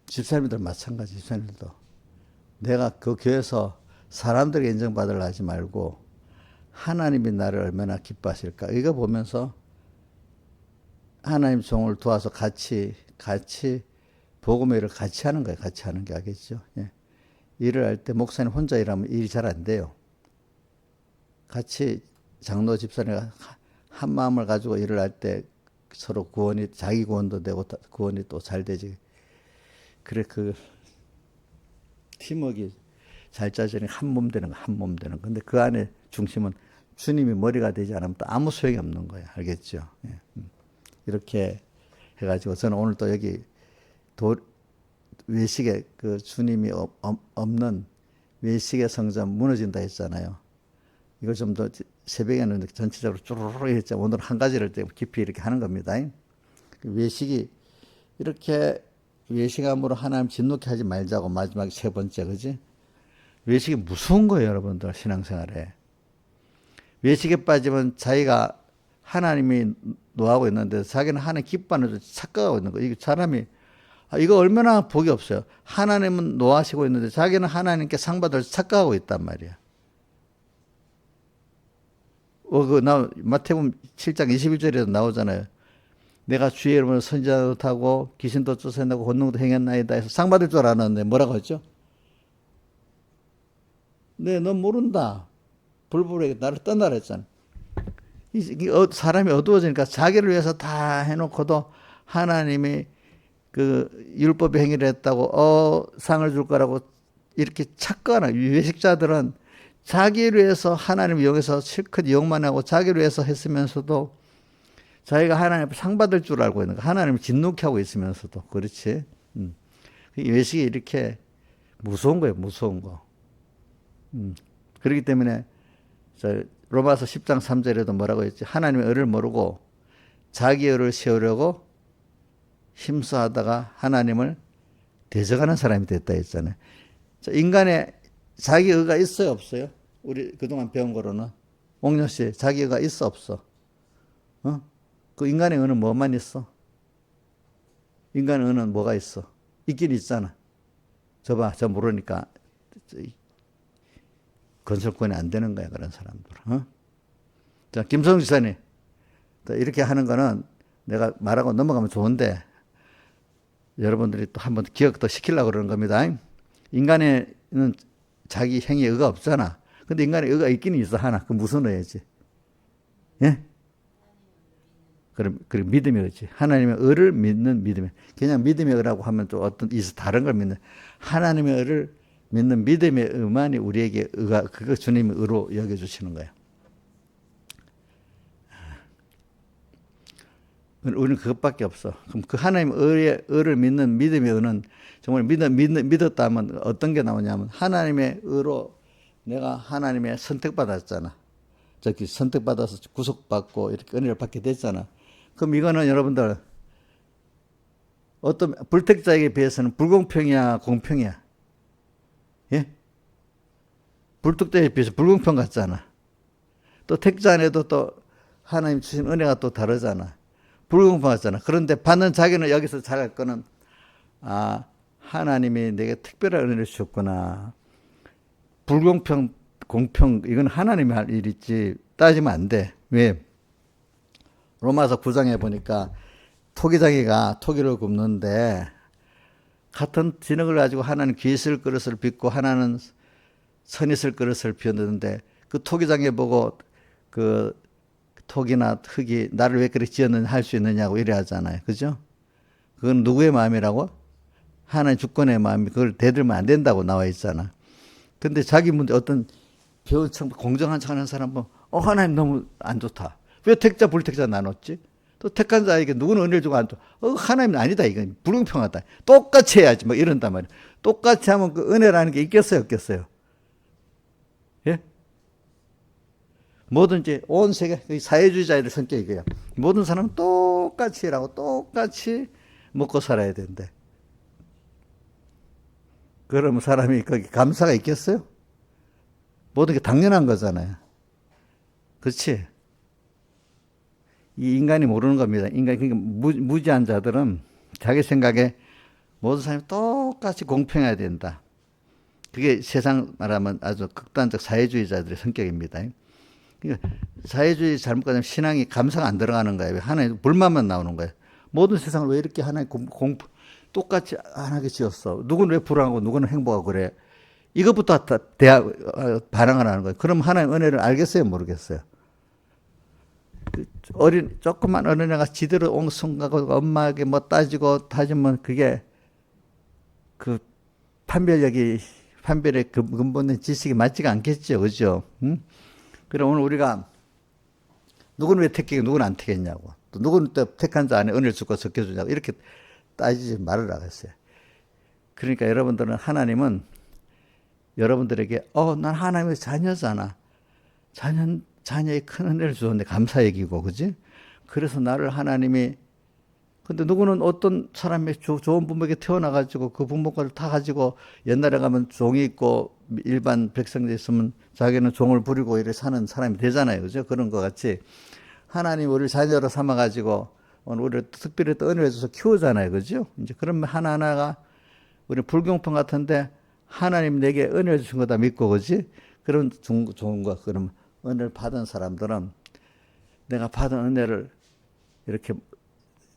집사님들 마찬가지. 집사님들도 내가 그 교회에서 사람들에게 인정받으려 하지 말고 하나님이 나를 얼마나 기뻐하실까 이거 보면서 하나님 종을 도와서 같이 복음의 일을 같이 하는 거예요. 같이 하는 게 알겠죠? 예. 일을 할 때 목사님 혼자 일하면 일이 잘 안 돼요. 같이 장로 집사님과 한 마음을 가지고 일을 할 때 서로 구원이 자기 구원도 되고 구원이 또 잘 되지. 그래 그 팀워크가 잘 짜지니 한 몸 되는 거, 한 몸 되는 거. 근데 그 안에 중심은 주님이 머리가 되지 않으면 또 아무 소용이 없는 거예요. 알겠죠? 예. 이렇게 해가지고 저는 오늘 또 여기 외식에 그 주님이 없는 외식의 성전 무너진다 했잖아요. 이걸 좀 더 새벽에는 전체적으로 쭈르르 했죠. 오늘 한 가지를 깊이 이렇게 하는 겁니다. 외식이 이렇게 외식함으로 하나님 진노케 하지 말자고 마지막 세 번째, 그지? 외식이 무서운 거예요, 여러분들 신앙생활에. 외식에 빠지면 자기가 하나님이 노하고 있는데 자기는 하나님 기뻐하는 착각하고 있는 거예요. 이게 사람이 이거 얼마나 복이 없어요. 하나님은 노하시고 있는데 자기는 하나님께 상 받을 착각하고 있단 말이야. 마태복음 7장 21절에도 나오잖아요. 내가 주의 이름으로 선지자도 타고 귀신도 쫓아내고 권능도 행했나이다 해서 상 받을 줄 알았는데 뭐라고 했죠? 네, 너 모른다. 불불하게 나를 떠나라 했잖아. 사람이 어두워지니까 자기를 위해서 다 해놓고도 하나님이 그 율법 행위를 했다고 상을 줄 거라고 이렇게 착각하나. 외식자들은 자기를 위해서 하나님을 이용해서 실컷 이용만 하고 자기를 위해서 했으면서도 자기가 하나님 앞에 상 받을 줄 알고 있는 거. 하나님을 진노케 하고 있으면서도. 그렇지. 외식이 이렇게 무서운 거예요. 무서운 거. 그렇기 때문에 로마서 10장 3절에도 뭐라고 했지? 하나님의 의를 모르고 자기 의를 세우려고 힘써하다가 하나님을 대적하는 사람이 됐다 했잖아요. 인간의 자기 의가 있어요, 없어요? 우리 그동안 배운 거로는. 옥녀 씨, 자기 의가 있어, 없어? 그 인간의 의는 뭐만 있어? 인간의 의는 뭐가 있어? 있긴 있잖아. 저 모르니까 건설권이 안 되는 거야, 그런 사람들은. 자, 김성 지사님. 이렇게 하는 거는 내가 말하고 넘어가면 좋은데, 여러분들이 또 한번 기억도 시키려고 그러는 겁니다. 인간에는 자기 행위에 의가 없잖아. 근데 인간의 의가 있긴 있어, 하나. 그 무슨 의지? 예? 그럼 믿음의 의지. 하나님의 의를 믿는 믿음이. 그냥 믿음의 의라고 하면 또 어떤 다른 걸 믿는. 하나님의 의를 믿는 믿음의 의만이 우리에게 의가, 그거 주님의 의로 여겨주시는 거예요. 우리는 그것밖에 없어. 그럼 그 하나님의 의를 믿는 믿음의 의는 정말 믿었다 하면 어떤 게 나오냐면 하나님의 의로 내가 하나님의 선택받았잖아. 저기 선택받아서 구속받고 이렇게 은혜를 받게 됐잖아. 그럼 이거는 여러분들 어떤 불택자에게 비해서는 불공평이야, 공평이야? 예? 불택자에 비해서 불공평 같잖아. 또 택자 안에도 또 하나님 주신 은혜가 또 다르잖아. 불공평 같잖아. 그런데 받는 자기는 여기서 잘할 거는 하나님이 내게 특별한 은혜를 주셨구나. 불공평, 공평 이건 하나님이 할 일이지 따지면 안 돼. 왜? 로마서 9장에 보니까 토기장이가 토기를 굽는데 같은 진흙을 가지고 하나는 귀 있을 그릇을 빚고 하나는 선 있을 그릇을 비웠는데 그 토기장에 보고 그 토기나 흙이 나를 왜 그렇게 지었느냐 할 수 있느냐고 이래 하잖아요. 그죠? 그건 누구의 마음이라고? 하나님 주권의 마음이 그걸 대들면 안 된다고 나와 있잖아. 근데 자기 문제 어떤 배운 척 공정한 척 하는 사람은 하나님 너무 안 좋다. 왜 택자 불택자 나눴지? 또 택한 자에게 누구는 은혜를 주고 안 줘. 하나님은 아니다. 이건 불공평하다. 똑같이 해야지. 뭐 이런단 말이에요. 똑같이 하면 그 은혜라는 게 있겠어요? 없겠어요? 예? 뭐든지 온 세계 사회주의자의 성격이 이거야. 모든 사람은 똑같이 일하고 똑같이 먹고 살아야 된대. 그러면 사람이 거기 감사가 있겠어요? 모든 게 당연한 거잖아요. 그렇지? 이 인간이 모르는 겁니다. 그러니까 무지한 자들은 자기 생각에 모든 사람이 똑같이 공평해야 된다. 그게 세상 말하면 아주 극단적 사회주의자들의 성격입니다. 그러니까 사회주의 잘못 가면 신앙이 감사가 안 들어가는 거예요. 하나님 불만만 나오는 거예요. 모든 세상을 왜 이렇게 하나님 똑같이 안 하게 지었어? 누구는 왜 불안하고 누구는 행복하고 그래? 이것부터 반항을 하는 거예요. 그럼 하나님 은혜를 알겠어요? 모르겠어요? 조그만 어린애가 지대로 옹성가고 엄마에게 뭐 따지고 타지면 그게 그 판별의 근본된 지식이 맞지가 않겠죠. 그죠? 응? 그럼 오늘 우리가 누구는 왜 택했고 누구는 안 택했냐고. 또 누구는 또 택한 자 안에 은혜를 주고 적혀주냐고. 이렇게 따지지 말으라고 했어요. 그러니까 여러분들은 하나님은 여러분들에게 난 하나님의 자녀잖아. 자녀의 큰 은혜를 주었는데 감사 얘기고, 그지? 그래서 나를 하나님이, 근데 누구는 어떤 사람이 좋은 부모에게 태어나가지고 그 부모를 다 가지고 옛날에 가면 종이 있고 일반 백성들 있으면 자기는 종을 부리고 이렇게 사는 사람이 되잖아요. 그죠? 그런 것 같이 하나님 우리를 자녀로 삼아가지고 우리를 특별히 또 은혜를 줘서 키우잖아요. 그죠? 이제 그러면 하나하나가 우리 불경품 같은데 하나님 내게 은혜를 주신 거다 믿고, 그지? 그런 좋은 거. 그럼 은혜를 받은 사람들은 내가 받은 은혜를 이렇게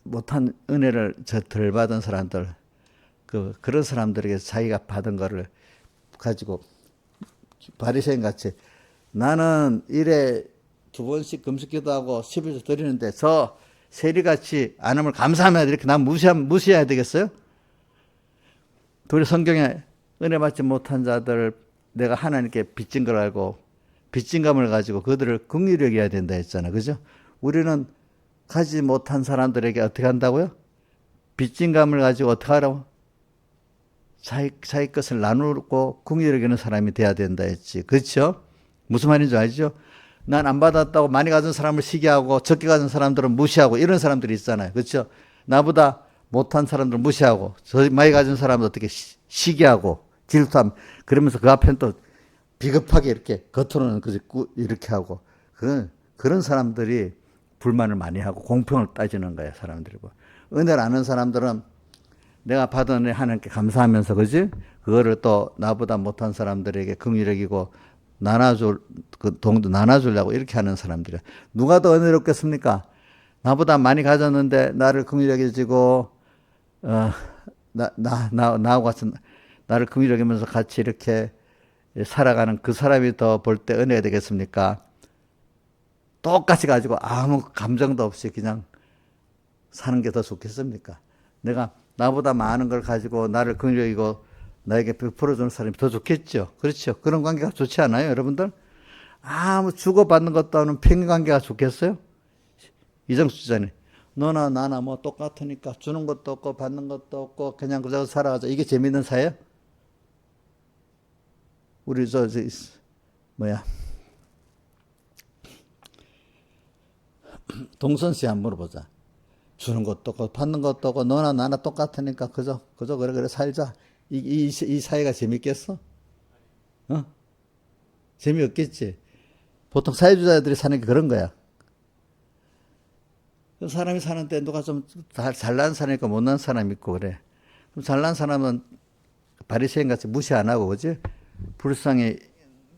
못한 은혜를 덜 받은 사람들, 그런 사람들에게 자기가 받은 거를 가지고 바리새인 같이 나는 일에 2번씩 금식기도 하고 11조 드리는데 저 세리같이 안 하면 감사하면 이렇게 난 무시해야 되겠어요? 우리 성경에 은혜 받지 못한 자들 내가 하나님께 빚진 걸 알고 빚진 감을 가지고 그들을 긍휼히 여겨야 된다 했잖아. 그죠? 우리는 가지 못한 사람들에게 어떻게 한다고요? 빚진 감을 가지고 어떻게 하라고? 자기 것을 나누고 긍휼히 여기는 사람이 돼야 된다 했지. 그렇죠? 무슨 말인지 알죠? 난 안 받았다고 많이 가진 사람을 시기하고 적게 가진 사람들은 무시하고 이런 사람들이 있잖아요. 그렇죠? 나보다 못한 사람들은 무시하고 저 많이 가진 사람은 어떻게 시기하고 질투하면 그러면서 그 앞엔 또 비겁하게 이렇게 겉으로는 이렇게 하고 그런 사람들이 불만을 많이 하고 공평을 따지는 거예요. 사람들이고 은혜를 아는 사람들은 내가 받은 은혜 하나님께 감사하면서 그지? 그거를 또 나보다 못한 사람들에게 긍휼히 여기고 나눠주려고 이렇게 하는 사람들이야. 누가 더 은혜롭겠습니까? 나보다 많이 가졌는데 나를 긍휼히 여기지고 나하고 같이 나를 긍휼히 여기면서 같이 이렇게 살아가는 그 사람이 더 볼 때 은혜가 되겠습니까? 똑같이 가지고 아무 감정도 없이 그냥 사는 게 더 좋겠습니까? 내가 나보다 많은 걸 가지고 나를 긍휼히 여기고 나에게 베풀어주는 사람이 더 좋겠죠. 그렇죠. 그런 관계가 좋지 않아요, 여러분들? 아무 주고받는 것도 없는 평균관계가 좋겠어요? 이정수 지자님, 너나 나나 뭐 똑같으니까 주는 것도 없고 받는 것도 없고 그냥 그저 살아가자. 이게 재밌는 사회야? 우리 동선 씨 한번 물어보자. 주는 것도 없고 받는 것도 없고 너나 나나 똑같으니까 그저 그래 살자. 이 사회가 재밌겠어? 재미없겠지. 보통 사회주의자들이 사는 게 그런 거야. 사람이 사는데 누가 좀 잘난 사람 있고 못난 사람 있고 그래. 그럼 잘난 사람은 바리새인 같이 무시 안 하고 그지? 불쌍히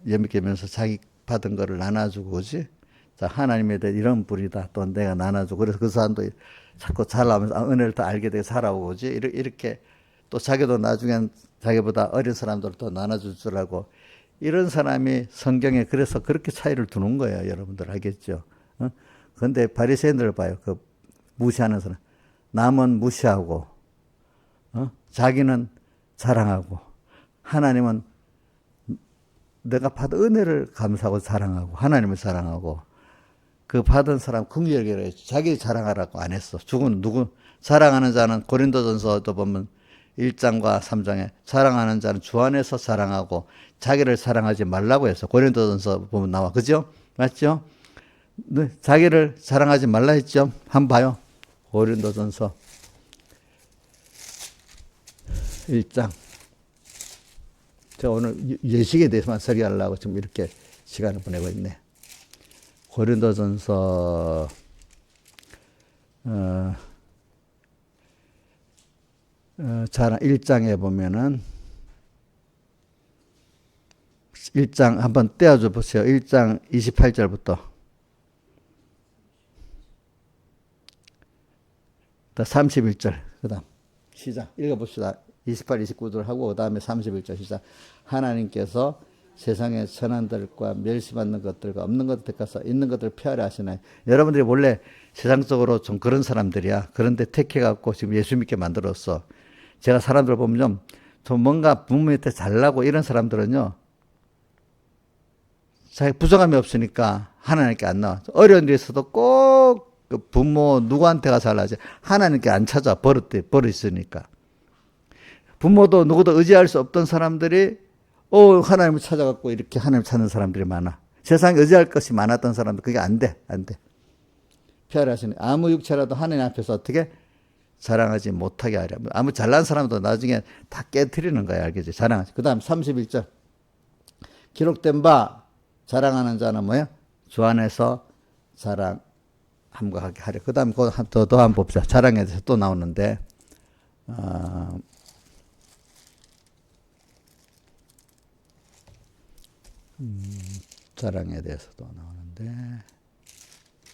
여기면서 자기 받은 거를 나눠주고 그지? 자, 하나님에 대해 이런 분이다. 또 내가 나눠주고 그래서 그 사람도 자꾸 잘나면서 은혜를 더 알게 되게 살아오고 그지? 이렇게 또 자기도 나중엔 자기보다 어린 사람들 또 나눠줄 줄 알고 이런 사람이 성경에 그래서 그렇게 차이를 두는 거예요. 여러분들 알겠죠? 그런데 바리새인들을 봐요. 그 무시하는 사람. 남은 무시하고 자기는 자랑하고 하나님은 내가 받은 은혜를 감사하고 자랑하고 하나님을 자랑하고 그 받은 사람 긍휼히 여기라 했죠. 자기 자랑하라고 안 했어. 누구 자랑하는 자는 고린도전서도 보면 1장과 3장에 자랑하는 자는 주 안에서 자랑하고 자기를 자랑하지 말라고 해서 고린도전서 보면 나와. 그죠? 맞죠? 네, 자기를 자랑하지 말라 했죠? 한번 봐요. 고린도전서 1장. 제가 오늘 예식에 대해서만 설교하려고 지금 이렇게 시간을 보내고 있네. 고린도전서 1장에 보면은 1장 한번 떼어줘 보세요. 1장 28절부터 31절 그 다음 시작 읽어봅시다. 28, 29절 하고 그 다음에 31절 시작. 하나님께서 세상의 선한들과 멸시받는 것들과 없는 것들 택하사 있는 것들을 피하려 하시나요? 여러분들이 원래 세상적으로 좀 그런 사람들이야. 그런데 택해갖고 지금 예수 믿게 만들었어. 제가 사람들 보면 좀 뭔가 부모 밑에 잘나고 이런 사람들은요, 자기 부정함이 없으니까 하나님께 안 나와. 어려운 일에서도 꼭 그 부모 누구한테가 잘나지 하나님께 안 찾아. 버릇 있으니까. 부모도 누구도 의지할 수 없던 사람들이 하나님을 찾아갖고 이렇게 하나님 찾는 사람들이 많아. 세상에 의지할 것이 많았던 사람들 그게 안 돼. 피하라 하시네. 아무 육체라도 하나님 앞에서 어떻게 자랑하지 못하게 하려. 아무 잘난 사람도 나중에 다 깨트리는 거야. 알겠지? 자랑하지. 그 다음 31절. 기록된 바 자랑하는 자는 뭐예요? 주 안에서 자랑함과 같게 하려. 그 다음 더 한번 봅시다. 자랑에 대해서 또 나오는데 자랑에 대해서도 나오는데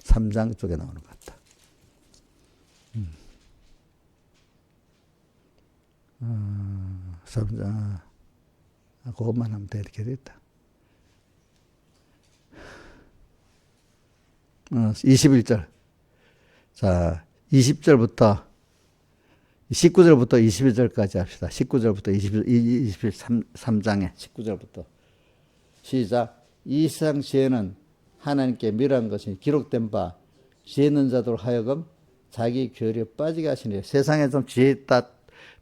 3장 쪽에 나오는 것 같다. 3장 그것만 하면 되겠다. 21절. 자, 20절부터 19절부터 21절까지 합시다. 19절부터 23장에 19절부터 시작. 이 세상 지혜는 하나님께 미련한 것이 기록된 바 지혜 있는 자들 하여금 자기 교리에 빠지게 하시니. 세상에 좀 지혜 있다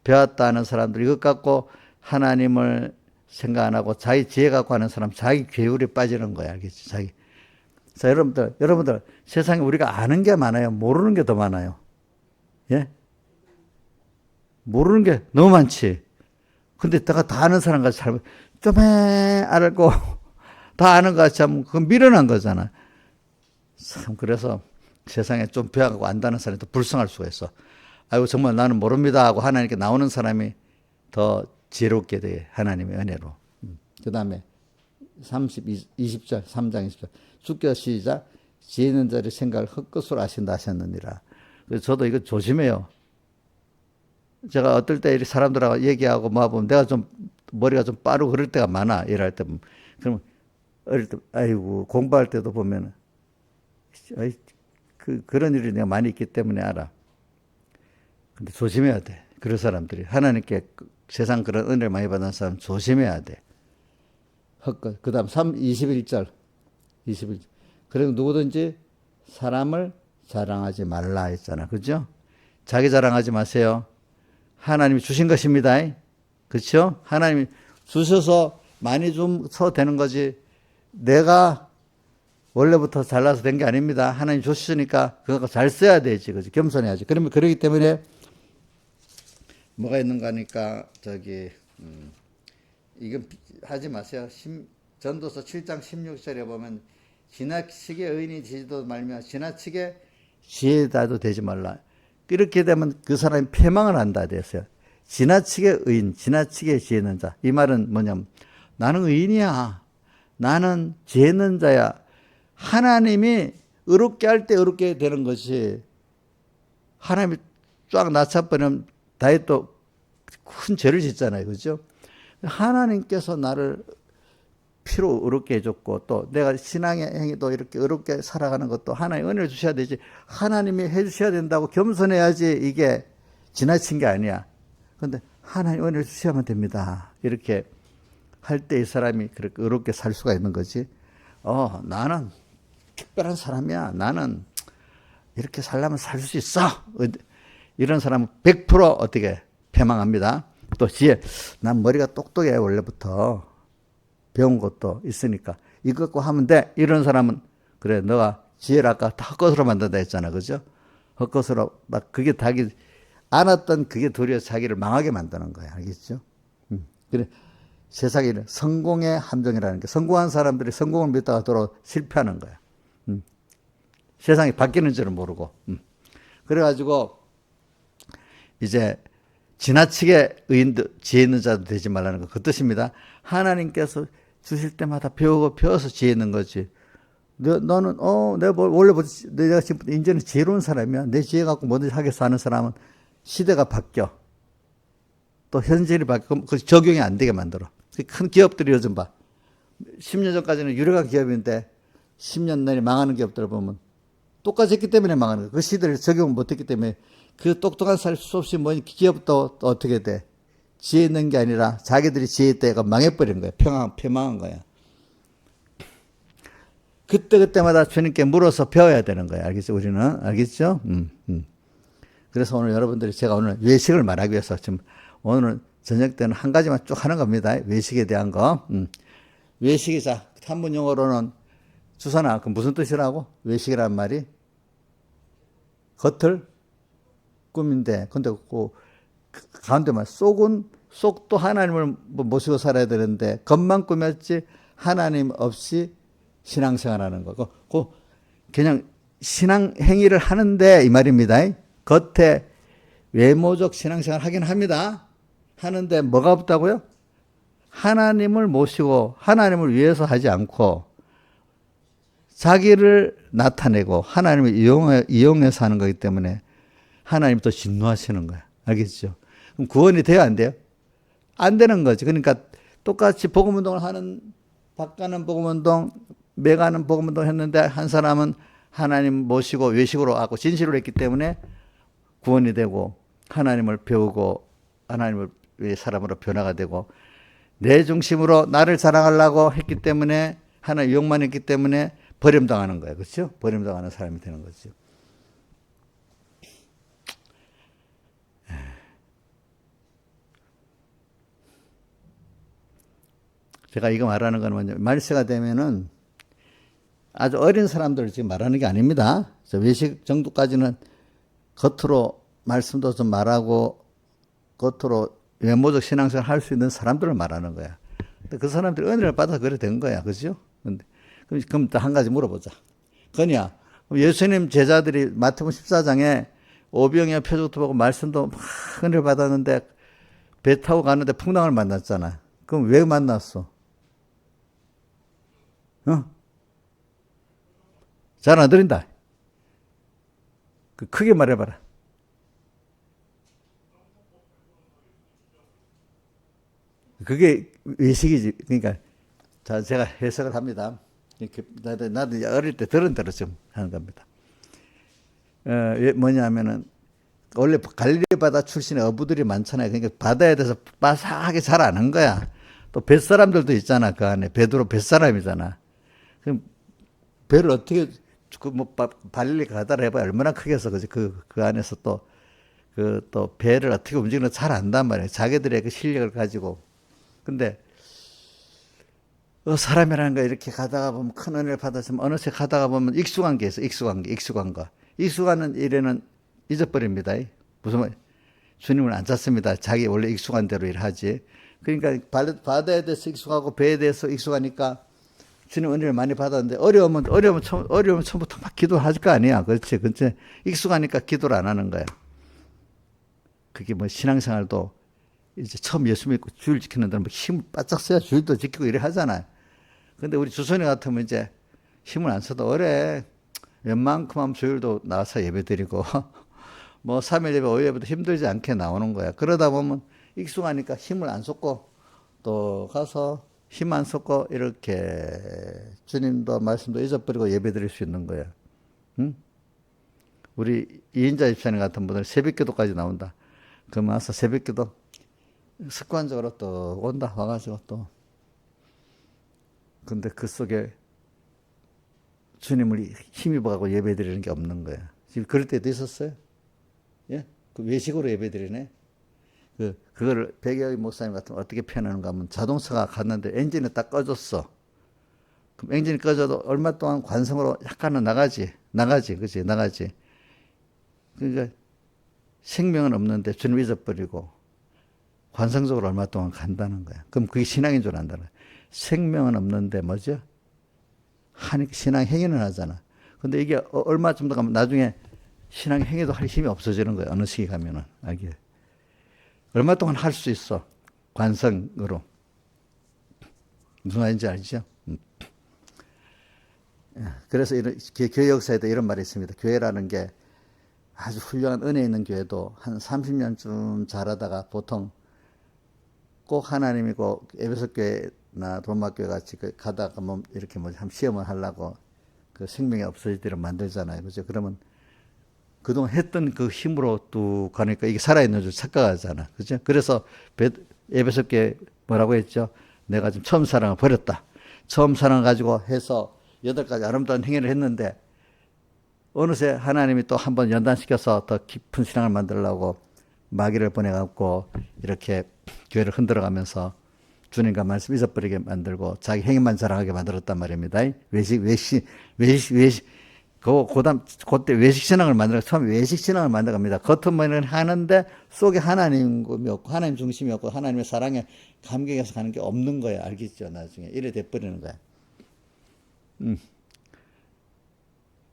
배웠다 하는 사람들 이것 갖고 하나님을 생각 안 하고 자기 지혜 갖고 하는 사람 자기 교율에 빠지는 거야. 알겠지? 자기. 자, 여러분들 세상에 우리가 아는 게 많아요. 모르는 게 더 많아요. 예? 모르는 게 너무 많지. 근데 내가 다 아는 사람 같이 좀 알고 다 아는 것 같이 하면 그건 미련한 거잖아. 참 그래서 세상에 좀 배워가고 안다는 사람이 더 불쌍할 수가 있어. 아이고 정말 나는 모릅니다 하고 하나님께 나오는 사람이 더 지혜롭게 돼. 하나님의 은혜로. 그 다음에 20절 3장 20절 주께서 시작. 지혜 있는 자의 생각을 헛것으로 아신다 하셨느니라. 그래서 저도 이거 조심해요. 제가 어떨 때 사람들하고 얘기하고 뭐 보면 내가 좀 머리가 좀 빠르고 그럴 때가 많아. 일할 때. 그러면 어릴 때 아이고 공부할 때도 보면 그런 일이 내가 많이 있기 때문에 알아. 근데 조심해야 돼. 그런 사람들이 하나님께 세상 그런 은혜를 많이 받는 사람 조심해야 돼. 헛것. 그 다음 21절. 그리고 누구든지 사람을 자랑하지 말라 했잖아. 그죠? 자기 자랑하지 마세요. 하나님이 주신 것입니다. 그렇죠? 하나님이 주셔서 많이 줘서 되는 거지. 내가 원래부터 잘나서 된 게 아닙니다. 하나님 주셨으니까 그거 잘 써야 되지. 그죠? 겸손해야지. 그러기 때문에 뭐가 있는가 하니까 이건 하지 마세요. 전도서 7장 16절에 보면 지나치게 의인이 지지도 말며 지나치게 지혜다도 되지 말라. 이렇게 되면 그 사람이 패망을 한다 됐어요. 지나치게 의인, 지나치게 지혜 있는 자. 이 말은 뭐냐면 나는 의인이야. 나는 지혜 있는 자야. 하나님이 의롭게 할 때 의롭게 되는 것이 하나님이 쫙 낮춰버리면 다시 또 큰 죄를 짓잖아요. 그죠? 하나님께서 나를 피로 의롭게 해줬고 또 내가 신앙의 행위도 이렇게 의롭게 살아가는 것도 하나님 은혜를 주셔야 되지. 하나님이 해주셔야 된다고 겸손해야지 이게 지나친 게 아니야. 그런데 하나님 은혜를 주셔야만 됩니다. 이렇게 할 때 이 사람이 그렇게 의롭게 살 수가 있는 거지. 나는 특별한 사람이야. 나는 이렇게 살려면 살 수 있어. 이런 사람은 100% 어떻게 패망합니다. 또 지혜. 난 머리가 똑똑해 원래부터. 배운 것도 있으니까 이거 갖고 하면 돼. 이런 사람은 그래 너가 지혜를 아까 다 헛것으로 만든다 했잖아. 그죠? 헛것으로 막 그게 자기 안 왔던 그게 도리어 자기를 망하게 만드는 거야. 알겠죠? 그래 세상에 성공의 함정이라는 게 성공한 사람들이 성공을 믿다가 돌아 실패하는 거야. 세상이 바뀌는 줄은 모르고. 그래가지고 이제 지나치게 지혜 있는 자도 되지 말라는 거 그 뜻입니다. 하나님께서 주실 때마다 배워서 지혜 있는 거지. 너는 내가 원래 내가 지금 이제는 지혜로운 사람이야. 내 지혜 갖고 뭐든지 하겠어 하는 사람은 시대가 바뀌어. 또 현실이 바뀌고 그 적용이 안 되게 만들어. 큰 기업들이 요즘 봐. 10년 전까지는 유력한 기업인데 10년 내에 망하는 기업들을 보면 똑같이 했기 때문에 망하는 거야. 그 시대를 적용을 못했기 때문에 그 똑똑한 사람 수없이 뭐 기업도 또 어떻게 돼? 지혜 있는 게 아니라 자기들이 지혜 있다가 망해버린 거야. 패망한 거야. 그때마다 주님께 물어서 배워야 되는 거야. 알겠죠? 우리는. 알겠죠? 그래서 오늘 여러분들이 제가 오늘 외식을 말하기 위해서 지금 오늘 저녁 때는 한 가지만 쭉 하는 겁니다. 외식에 대한 거. 외식이 자, 한문 용어로는 주선아, 그 무슨 뜻이라고? 외식이란 말이? 겉을 꿈인데, 근데 그 가운데만 속도 하나님을 모시고 살아야 되는데, 겉만 꾸몄지 하나님 없이 신앙생활하는 거. 그냥 신앙 행위를 하는데 이 말입니다. 겉에 외모적 신앙생활 하긴 합니다. 하는데 뭐가 없다고요? 하나님을 모시고 하나님을 위해서 하지 않고 자기를 나타내고 하나님을 이용해서 하는 거기 때문에 하나님이 또 진노하시는 거야. 알겠죠? 그럼 구원이 돼요, 안 돼요? 안 되는 거지. 그러니까 똑같이 복음운동을 하는 박가는 복음운동, 매가는 복음운동 했는데 한 사람은 하나님 모시고 외식으로 하고 진실로 했기 때문에 구원이 되고 하나님을 배우고 하나님을 위해 사람으로 변화가 되고 내 중심으로 나를 자랑하려고 했기 때문에 하나님 욕만 했기 때문에 버림당하는 거예요. 그렇죠? 버림당하는 사람이 되는 거죠. 제가 이거 말하는 건 뭐냐. 말세가 되면은 아주 어린 사람들을 지금 말하는 게 아닙니다. 외식 정도까지는 겉으로 말씀도 좀 말하고 겉으로 외모적 신앙생활 할 수 있는 사람들을 말하는 거야. 근데 그 사람들이 은혜를 받아서 그래 된 거야. 그죠? 그럼 또 한 가지 물어보자. 건이야, 예수님 제자들이 마태복음 14장에 오병이어 표적도 보고 말씀도 막 은혜를 받았는데 배 타고 가는데 풍랑을 만났잖아. 그럼 왜 만났어? 잘 안 들린다. 크게 말해봐라. 그게 외식이지. 그러니까 자, 제가 해석을 합니다. 이렇게 나도 어릴 때 들은 대로 좀 하는 겁니다. 뭐냐면은 원래 갈릴리 바다 출신의 어부들이 많잖아요. 그러니까 바다에 대해서 빠삭하게 잘 아는 거야. 또 뱃사람들도 있잖아. 그 안에 베드로 뱃사람이잖아. 그럼 배를 어떻게 갈릴리 바다를 해봐야 얼마나 크겠어. 그지? 그 안에서 또 배를 어떻게 움직이는지 잘 안단 말이에요. 자기들의 그 실력을 가지고. 근데 사람이라는 거 이렇게 가다가 보면 큰 은혜를 받았으면 어느새 가다가 보면 익숙한 게 있어. 익숙한 거. 익숙한 일에는 잊어버립니다. 무슨 말? 주님을 안 찾습니다. 자기 원래 익숙한 대로 일하지. 그러니까 바다에 대해서 익숙하고 배에 대해서 익숙하니까 주님 은혜를 많이 받았는데 어려우면 처음부터 막 기도할 거 아니야. 그렇지. 근데 익숙하니까 기도를 안 하는 거야. 그게 뭐 신앙생활도 이제 처음 예수 믿고 주일 지키는 데는 힘을 바짝 써야 주일도 지키고 이래 하잖아요. 근데 우리 주선이 같으면 이제 힘을 안 써도 어래. 웬만큼 하면 주일도 나와서 예배 드리고 뭐 3일 예배, 5일 예배도 힘들지 않게 나오는 거야. 그러다 보면 익숙하니까 힘을 안 쏟고 또 가서 힘 안 쏟고 이렇게 주님도 말씀도 잊어버리고 예배 드릴 수 있는 거야. 응? 우리 이인자 집사님 같은 분들 새벽기도까지 나온다. 그러면 와서 새벽기도 습관적으로 또 온다. 와가지고 또. 근데 그 속에 주님을 힘입어가고 예배 드리는 게 없는 거야. 지금 그럴 때도 있었어요. 예? 그 외식으로 예배 드리네. 그거를 백여의 목사님 같은 어떻게 표현하는가 하면 자동차가 갔는데 엔진이 딱 꺼졌어. 그럼 엔진이 꺼져도 얼마 동안 관성으로 약간은 나가지. 그치? 나가지. 그러니까 생명은 없는데 주님 잊어버리고 관성적으로 얼마 동안 간다는 거야. 그럼 그게 신앙인 줄 안다는 거야. 생명은 없는데 뭐죠? 신앙 행위는 하잖아. 근데 이게 얼마쯤 더 가면 나중에 신앙 행위도 할 힘이 없어지는 거야. 어느 시기 가면은. 알게. 얼마 동안 할 수 있어. 관성으로. 무슨 말인지 알죠? 그래서 교회 역사에도 이런 말이 있습니다. 교회라는 게 아주 훌륭한 은혜 있는 교회도 한 30년쯤 자라다가 보통 꼭 하나님이 꼭 에베소 교회나 로마 교회 같이 가다가 뭐 이렇게 뭐 한 시험을 하려고 그 생명이 없어지도록 만들잖아요. 그죠? 그러면 그동안 했던 그 힘으로 뚝 가니까 이게 살아있는 줄 착각하잖아. 그죠? 그래서 에베소 교회 뭐라고 했죠? 내가 지금 처음 사랑을 버렸다. 처음 사랑 가지고 해서 8가지 아름다운 행위를 했는데 어느새 하나님이 또 한번 연단시켜서 더 깊은 신앙을 만들려고 마귀를 보내갖고 이렇게 교회를 흔들어가면서 주님과 말씀 잊어버리게 만들고 자기 행위만 자랑하게 만들었단 말입니다. 그때 외식신앙을 만들어, 처음 외식신앙을 만들어갑니다. 겉은 하는데 속에 하나님이 없고, 하나님 중심이 없고, 하나님의 사랑에 감격해서 가는 게 없는 거야. 알겠죠? 나중에. 이래 돼버리는 거야.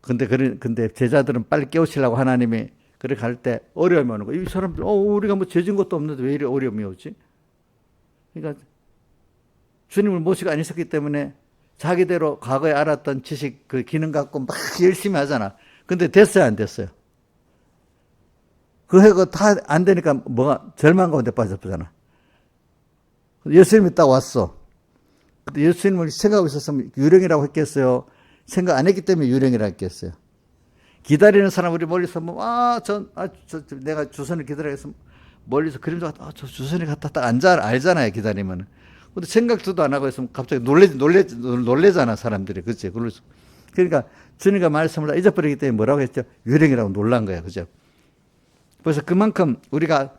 근데 제자들은 빨리 깨우치려고 하나님이 그렇게 갈 때 어려움이 오는 거야. 이 사람들, 우리가 뭐 죄진 것도 없는데 왜 이래 어려움이 오지? 그러니까 주님을 모시고 안 있었기 때문에 자기대로 과거에 알았던 지식, 그 기능 갖고 막 열심히 하잖아. 근데 됐어요, 안 됐어요? 그 해가 다 안 되니까 뭐가 절망 가운데 빠져버잖아. 예수님이 딱 왔어. 근데 예수님을 생각하고 있었으면 유령이라고 했겠어요? 생각 안 했기 때문에 유령이라고 했겠어요? 기다리는 사람, 우리 멀리서 뭐, 내가 주선을 기다려서 멀리서 그림자 같다, 저 주선이 갔다 딱 알잖아요, 기다리면. 근데 생각도 안 하고 있으면 갑자기 놀래잖아, 사람들이. 그치? 그러니까 주님과 말씀을 다 잊어버리기 때문에 뭐라고 했죠? 유령이라고 놀란 거야. 그죠? 그래서 그만큼 우리가,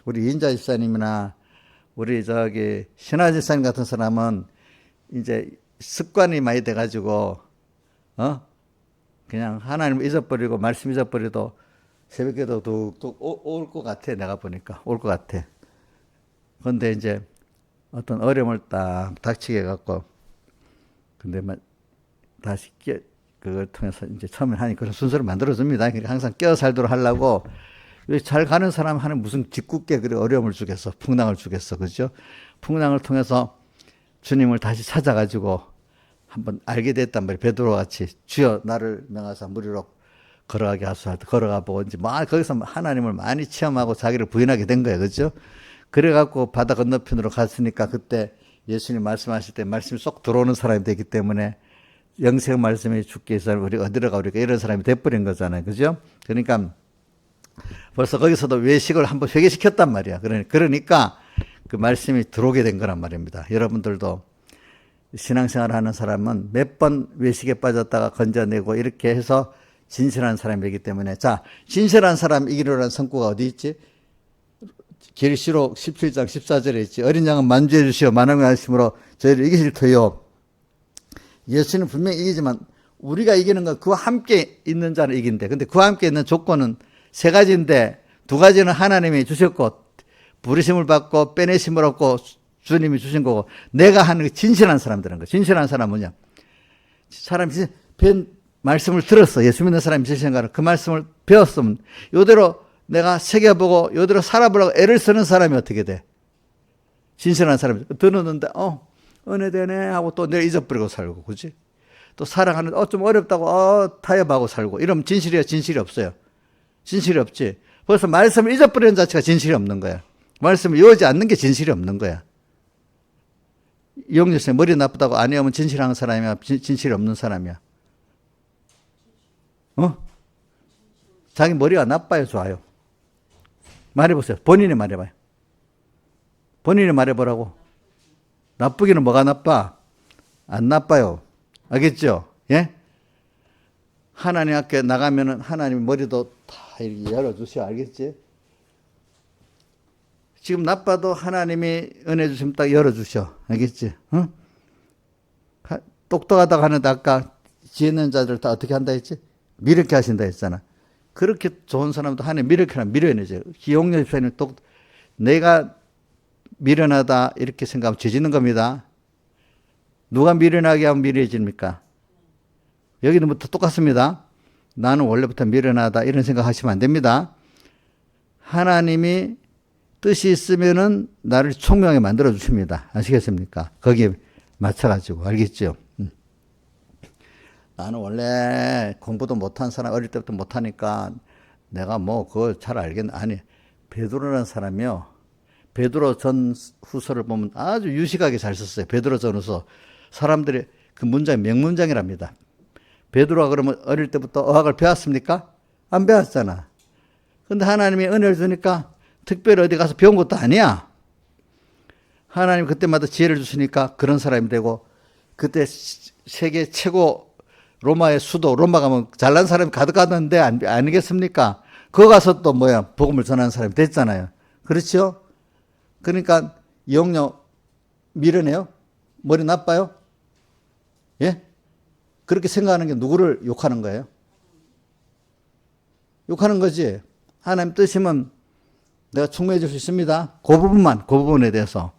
우리 인자 집사님이나 우리 신하 집사님 같은 사람은 이제 습관이 많이 돼가지고, 그냥 하나님을 잊어버리고 말씀 잊어버려도 새벽에도 뚝뚝 올 것 같아. 내가 보니까. 올 것 같아. 근데 이제 어떤 어려움을 딱 닥치게 해갖고, 근데 다시 그걸 통해서 이제 처음에 하니 그런 순서를 만들어줍니다. 그러니까 항상 깨어 살도록 하려고, 잘 가는 사람 하는 무슨 짓궂게 그래 어려움을 주겠어. 풍랑을 주겠어. 그죠? 풍랑을 통해서 주님을 다시 찾아가지고 한번 알게 됐단 말이에요. 베드로와 같이 주여 나를 명하사 무리로 걸어가게 하소서. 걸어가 보고 이제 거기서 하나님을 많이 체험하고 자기를 부인하게 된 거예요. 그죠? 그래갖고 바다 건너편으로 갔으니까 그때 예수님 말씀하실 때 말씀이 쏙 들어오는 사람이 되기 때문에 영생 말씀이 죽게 해서 우리 어디로 가 우리가 이런 사람이 돼버린 거잖아요. 그죠? 그러니까 벌써 거기서도 외식을 한번 회개시켰단 말이야. 그러니까 그 말씀이 들어오게 된 거란 말입니다. 여러분들도 신앙생활 하는 사람은 몇 번 외식에 빠졌다가 건져내고 이렇게 해서 진실한 사람이기 때문에, 자, 진실한 사람 이기려는 성구가 어디 있지? 계시록 17장 14절에 있지. 어린 양은 만주해 주시어 만왕의 하심으로 저희를 이기실 터요. 예수는 분명히 이기지만 우리가 이기는 건 그와 함께 있는 자는 이긴대. 근데 그와 함께 있는 조건은 3가지인데 2가지는 하나님이 주셨고 부르심을 받고 빼내심을 얻고 주님이 주신 거고, 내가 하는 게 진실한 사람들인 거야. 진실한 사람은 뭐냐? 사람이 말씀을 들었어. 예수 믿는 사람이 진실한가를 그 말씀을 배웠으면 이대로 내가 새겨보고 이대로 살아보려고 애를 쓰는 사람이 어떻게 돼? 진실한 사람이 들었는데 은혜되네 하고 또 내가 잊어버리고 살고, 그지? 또 사랑하는 좀 어렵다고 타협하고 살고 이러면 진실이야? 진실이 없어요. 진실이 없지. 벌써 말씀을 잊어버리는 자체가 진실이 없는 거야. 말씀을 이어지 않는 게 진실이 없는 거야. 이용렬씨 머리 나쁘다고 안 외우면 진실한 사람이야? 진실이 없는 사람이야? 자기 머리가 나빠요? 좋아요? 말해보세요. 본인이 말해봐요. 본인이 말해보라고. 나쁘기는 뭐가 나빠? 안 나빠요. 알겠죠? 예? 하나님 앞에 나가면은 하나님 머리도 다 이렇게 열어주셔. 알겠지? 지금 나빠도 하나님이 은혜 주시면 딱 열어주셔. 알겠지? 응? 똑똑하다고 하는데 아까 지혜 있는 자들 다 어떻게 한다 했지? 미력케 하신다 했잖아. 그렇게 좋은 사람도 하나님 미력케는 미련이죠. 기용렬 집사님 내가 미련하다 이렇게 생각하면 죄 짓는 겁니다. 누가 미련하게 하면 미련해집니까? 여기는 뭐 똑같습니다. 나는 원래부터 미련하다 이런 생각하시면 안 됩니다. 하나님이 뜻이 있으면은 나를 총명하게 만들어 주십니다. 아시겠습니까? 거기에 맞춰가지고. 알겠죠? 나는 원래 공부도 못한 사람, 어릴 때부터 못하니까 내가 뭐 그걸 잘 알겠네. 아니, 베드로라는 사람이요. 베드로 전 후서를 보면 아주 유식하게 잘 썼어요. 베드로 전 후서. 사람들이 그 문장이 명문장이랍니다. 베드로가 그러면 어릴 때부터 어학을 배웠습니까? 안 배웠잖아. 근데 하나님이 은혜를 주니까 특별히 어디 가서 배운 것도 아니야. 하나님 그때마다 지혜를 주시니까 그런 사람이 되고, 그때 세계 최고 로마의 수도, 로마 가면 잘난 사람이 가득하던데 아니겠습니까? 거기 가서 또 복음을 전하는 사람이 됐잖아요. 그렇죠? 그러니까 영역 미련해요? 머리 나빠요? 예? 그렇게 생각하는 게 누구를 욕하는 거예요? 욕하는 거지. 하나님 뜻이면 내가 충분해질 수 있습니다. 그 부분에 대해서.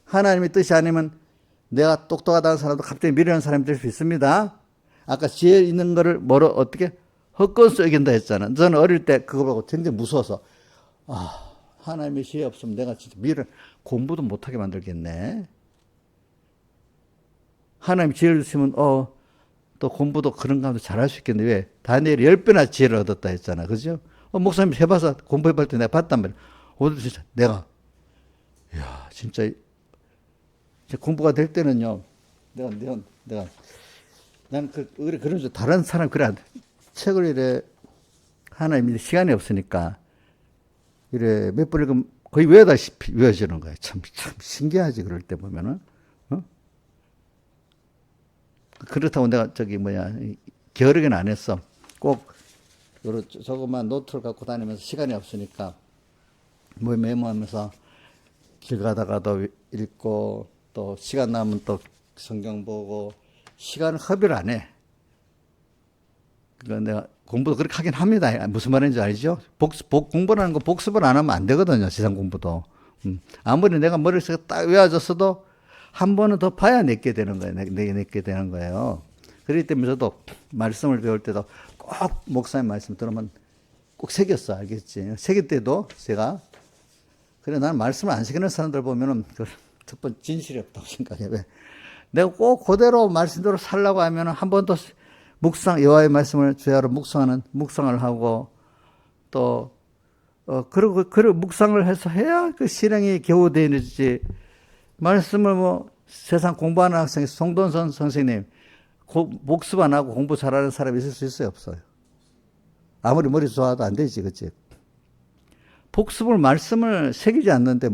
하나님의 뜻이 아니면 내가 똑똑하다는 사람도 갑자기 미련한 사람이 될 수 있습니다. 아까 지혜 있는 거를 어떻게? 헛것으로 이긴다 했잖아. 저는 어릴 때 그거 보고 굉장히 무서워서, 하나님의 지혜 없으면 내가 진짜 공부도 못하게 만들겠네. 하나님 지혜를 주시면, 또 공부도 그런 가운데 잘할 수 있겠네. 왜? 다니엘이 10배나 지혜를 얻었다 했잖아. 그죠? 목사님 해봐서 공부해볼 때 내가 봤단 말이야. 오늘 진짜 진짜 공부가 될 때는요, 나는 그런 줄 다른 사람 그래 책을 이래 하나님이 시간이 없으니까 이래 몇 번 읽으면 거의 외우다시피 외워지는 거예요. 참 신기하지. 그럴 때 보면은 그렇다고 내가 게으르게는 안 했어. 꼭 조그만 노트를 갖고 다니면서 시간이 없으니까 메모하면서 길 가다가도 읽고 또 시간 나면 또 성경 보고 시간을 허비를 안 해. 그러니까 내가 공부도 그렇게 하긴 합니다. 무슨 말인지 알죠? 공부라는 거 복습을 안 하면 안 되거든요. 세상 공부도. 아무리 내가 머릿속에 딱 외워졌어도 한 번은 더 봐야 내게 되는 거예요. 내게 되는 거예요. 그렇기 때문에 저도 말씀을 배울 때도 꼭 목사님 말씀 들으면 꼭 새겼어. 알겠지? 새길 때도 제가 그래 나는 말씀을 안 새기는 사람들 보면은 첫 번째 진실이 없다고 생각해. 왜? 내가 꼭 그대로 말씀대로 살라고 하면은 한 번 더 여호와의 말씀을 주야로 묵상을 하고 또 그리고 묵상을 해서 해야 그 실행이 겨우 되는지. 말씀을 세상 공부하는 학생이 송돈선 선생님 복습 안 하고 공부 잘하는 사람이 있을 수 있어요? 없어요? 아무리 머리 좋아도 안 되지. 그치? 말씀을 새기지 않는데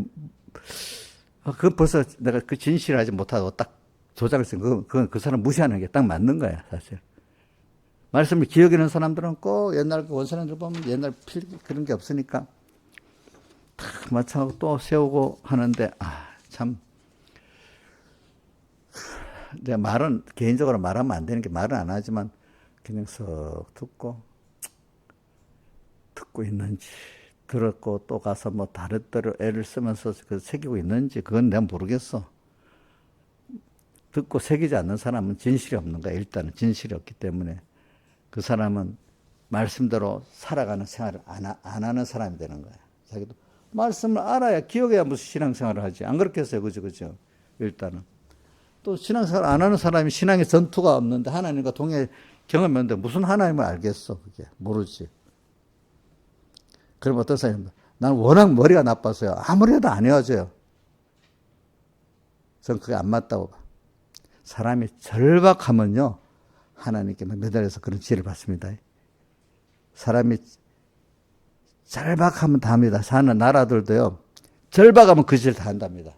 그건 벌써 내가 그 진실하지 못하고 딱 조작을 쓴 그건 그 사람 무시하는 게 딱 맞는 거야. 사실 말씀을 기억하는 사람들은 꼭 옛날 그 원사님들 보면 옛날 그런 게 없으니까 탁 맞춰하고 또 세우고 하는데 참 내가 말은 개인적으로 말하면 안 되는 게 말은 안 하지만 그냥 썩 듣고 있는지 들었고 또 가서 다른 대로 애를 쓰면서 새기고 있는지 그건 내가 모르겠어. 듣고 새기지 않는 사람은 진실이 없는 거야. 일단은 진실이 없기 때문에 그 사람은 말씀대로 살아가는 생활을 안 하는 사람이 되는 거야. 자기도 말씀을 알아야 기억해야 무슨 신앙생활을 하지. 안 그렇게 했어요. 그죠? 일단은. 또 신앙생활 안 하는 사람이 신앙의 전투가 없는데 하나님과 동행 경험이 없는데 무슨 하나님을 알겠어. 그게 모르지. 그럼 어떤 사람입니다. 나는 워낙 머리가 나빠서요. 아무리 해도 안 헤어져요. 전 그게 안 맞다고 봐. 사람이 절박하면요. 하나님께 매달려서 그런 지혜를 받습니다. 사람이 절박하면 다 합니다. 사는 나라들도요. 절박하면 그 짓을 다 한답니다.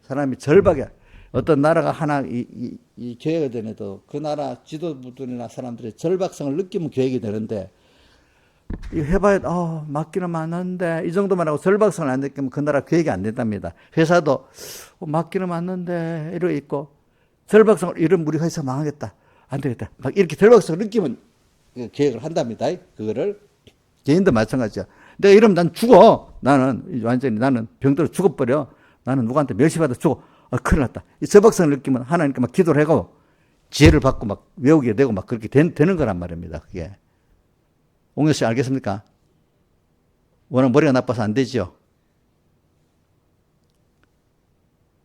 사람이 절박해. 어떤 나라가 하나 이 계획이 되는데도 그 나라 지도부들이나 사람들이 절박성을 느끼면 계획이 되는데 이거 해봐야 맞기는 맞는데 이 정도만 하고 절박성을 안 느끼면 그 나라 계획이 안 된답니다. 회사도 맞기는 맞는데 이러고 있고 절박성을 이런 우리 회사 망하겠다. 안 되겠다. 막 이렇게 절박성을 느끼면 계획을 한답니다. 그거를 개인도 마찬가지야. 내가 이러면 난 죽어. 나는 병들어 죽어버려. 나는 누구한테 멸시받아 죽어. 큰일 났다. 이 절박성을 느끼면 하나님께 막 기도를 하고 지혜를 받고 막 외우게 되고 막 그렇게 되는 거란 말입니다. 그게. 옹여 씨 알겠습니까? 워낙 머리가 나빠서 안 되죠.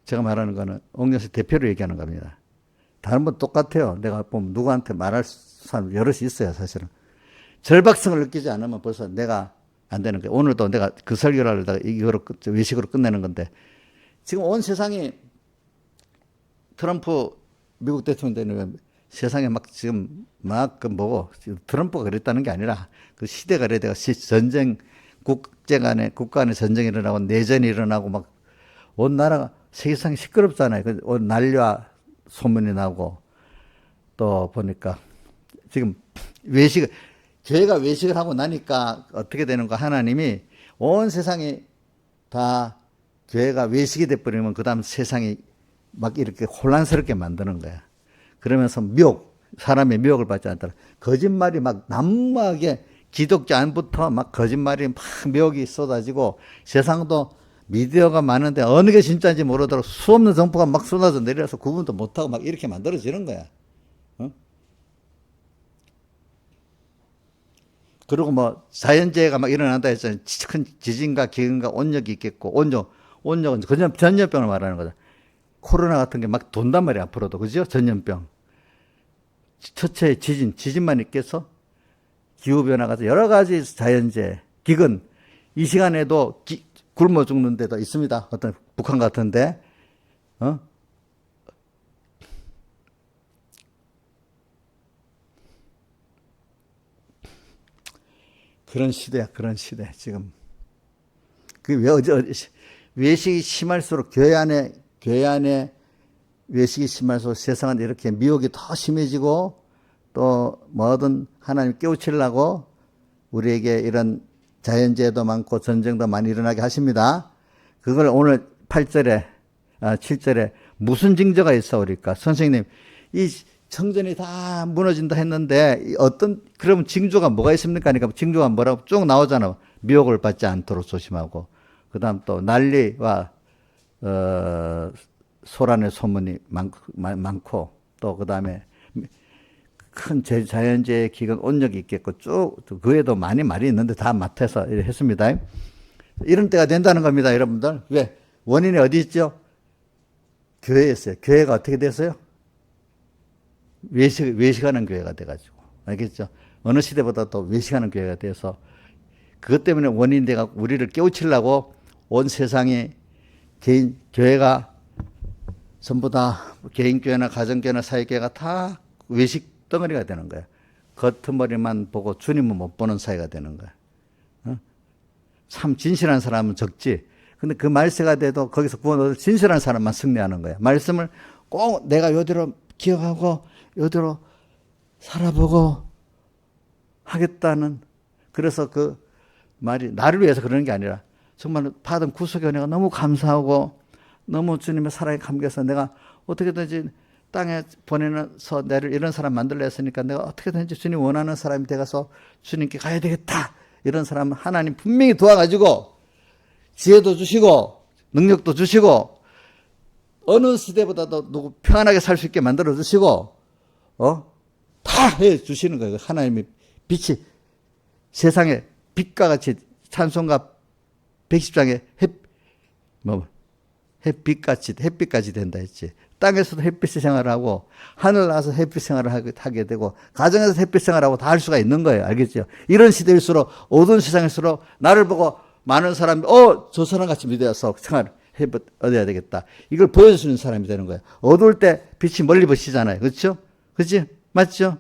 제가 말하는 거는 옹여 씨 대표로 얘기하는 겁니다. 다른 분 똑같아요. 내가 보면 누구한테 말할 사람 여럿이 있어요. 사실은. 절박성을 느끼지 않으면 벌써 내가 안 되는 거예요. 오늘도 내가 그 설교를 하려다가 이거로 외식으로 끝내는 건데 지금 온 세상이 트럼프 미국 대통령 되는 세상에 막 지금 막 그 뭐고 트럼프가 그랬다는 게 아니라 그 시대가 그래 내가 전쟁 국제 간에 국가 간에 전쟁이 일어나고 내전이 일어나고 막 온 나라가 세계상이 시끄럽잖아요. 온 난리와 소문이 나고 또 보니까 지금 교회가 외식을 하고 나니까 어떻게 되는가 하나님이 온 세상이 다 교회가 외식이 돼버리면 그 다음 세상이 막 이렇게 혼란스럽게 만드는 거야. 그러면서 사람의 미혹을 받지 않더라. 거짓말이 막 난무하게 기독교 안부터 막 거짓말이 막 미혹이 쏟아지고 세상도 미디어가 많은데 어느 게 진짜인지 모르도록 수없는 정보가 막 쏟아져 내려서 구분도 못하고 막 이렇게 만들어지는 거야. 어? 그리고 뭐 자연재해가 막 일어난다 했잖아요. 큰 지진과 기근과 온역이 있겠고 온역은 전염병을 말하는 거다. 코로나 같은 게 막 돈단 말이야 앞으로도 그죠? 전염병. 첫째 지진만 있겠어? 기후변화가 여러 가지 자연재해, 기근 이 시간에도 굶어 죽는 데도 있습니다. 어떤 북한 같은데 그런 시대야, 그런 시대 지금. 그왜 외식이 심할수록 교회 안에 외식이 심할수록 세상은 이렇게 미혹이 더 심해지고 또 뭐든 하나님 깨우치려고 우리에게 이런 자연재해도 많고 전쟁도 많이 일어나게 하십니다. 그걸 오늘 7절에 무슨 징조가 있어 우리까? 선생님, 이 성전이 다 무너진다 했는데 그러면 징조가 뭐가 있습니까? 그러니까 징조가 뭐라고 쭉 나오잖아. 미혹을 받지 않도록 조심하고 그다음 또 난리와 소란의 소문이 많고 또 그다음에 큰 자연재해 기근 온역이 있겠고 쭉 그 외에도 많이 말이 있는데 다 맡아서 했습니다. 이런 때가 된다는 겁니다, 여러분들. 왜? 원인이 어디 있죠? 교회에 있어요. 교회가 어떻게 됐어요? 외식하는 교회가 돼가지고. 알겠죠? 어느 시대보다 더 외식하는 교회가 돼서 그것 때문에 원인이 돼가 우리를 깨우치려고 온 세상에 교회가 전부 다 개인교회나 가정교회나 사회교회가 다 외식 덩어리가 되는 거야. 겉머리만 보고 주님은 못 보는 사이가 되는 거야. 참 진실한 사람은 적지. 근데 그 말세가 돼도 거기서 구원 얻을 진실한 사람만 승리하는 거야. 말씀을 꼭 내가 요대로 기억하고 요대로 살아보고 하겠다는 그래서 그 말이 나를 위해서 그러는 게 아니라 정말 받은 구속의 은혜가 너무 감사하고 너무 주님의 사랑에 감겨서 내가 어떻게든지 땅에 보내서 나를 이런 사람 만들려 했으니까 내가 어떻게든지 주님 원하는 사람이 돼가서 주님께 가야 되겠다. 이런 사람은 하나님 분명히 도와가지고 지혜도 주시고 능력도 주시고 어느 시대보다도 누구 평안하게 살 수 있게 만들어 주시고 다 해 주시는 거예요. 하나님의 빛이 세상에 빛과 같이 찬송가 110장에 햇빛까지 된다 했지. 땅에서도 햇빛 생활을 하고 하늘 나서 햇빛 생활을 하게 되고 가정에서 햇빛 생활하고 다 할 수가 있는 거예요. 알겠죠? 이런 시대일수록 어두운 세상일수록 나를 보고 많은 사람이 저 사람 같이 믿어서 생활 얻어야 되겠다. 이걸 보여주는 사람이 되는 거예요. 어두울 때 빛이 멀리 비치잖아요. 그렇죠? 그렇지? 맞죠?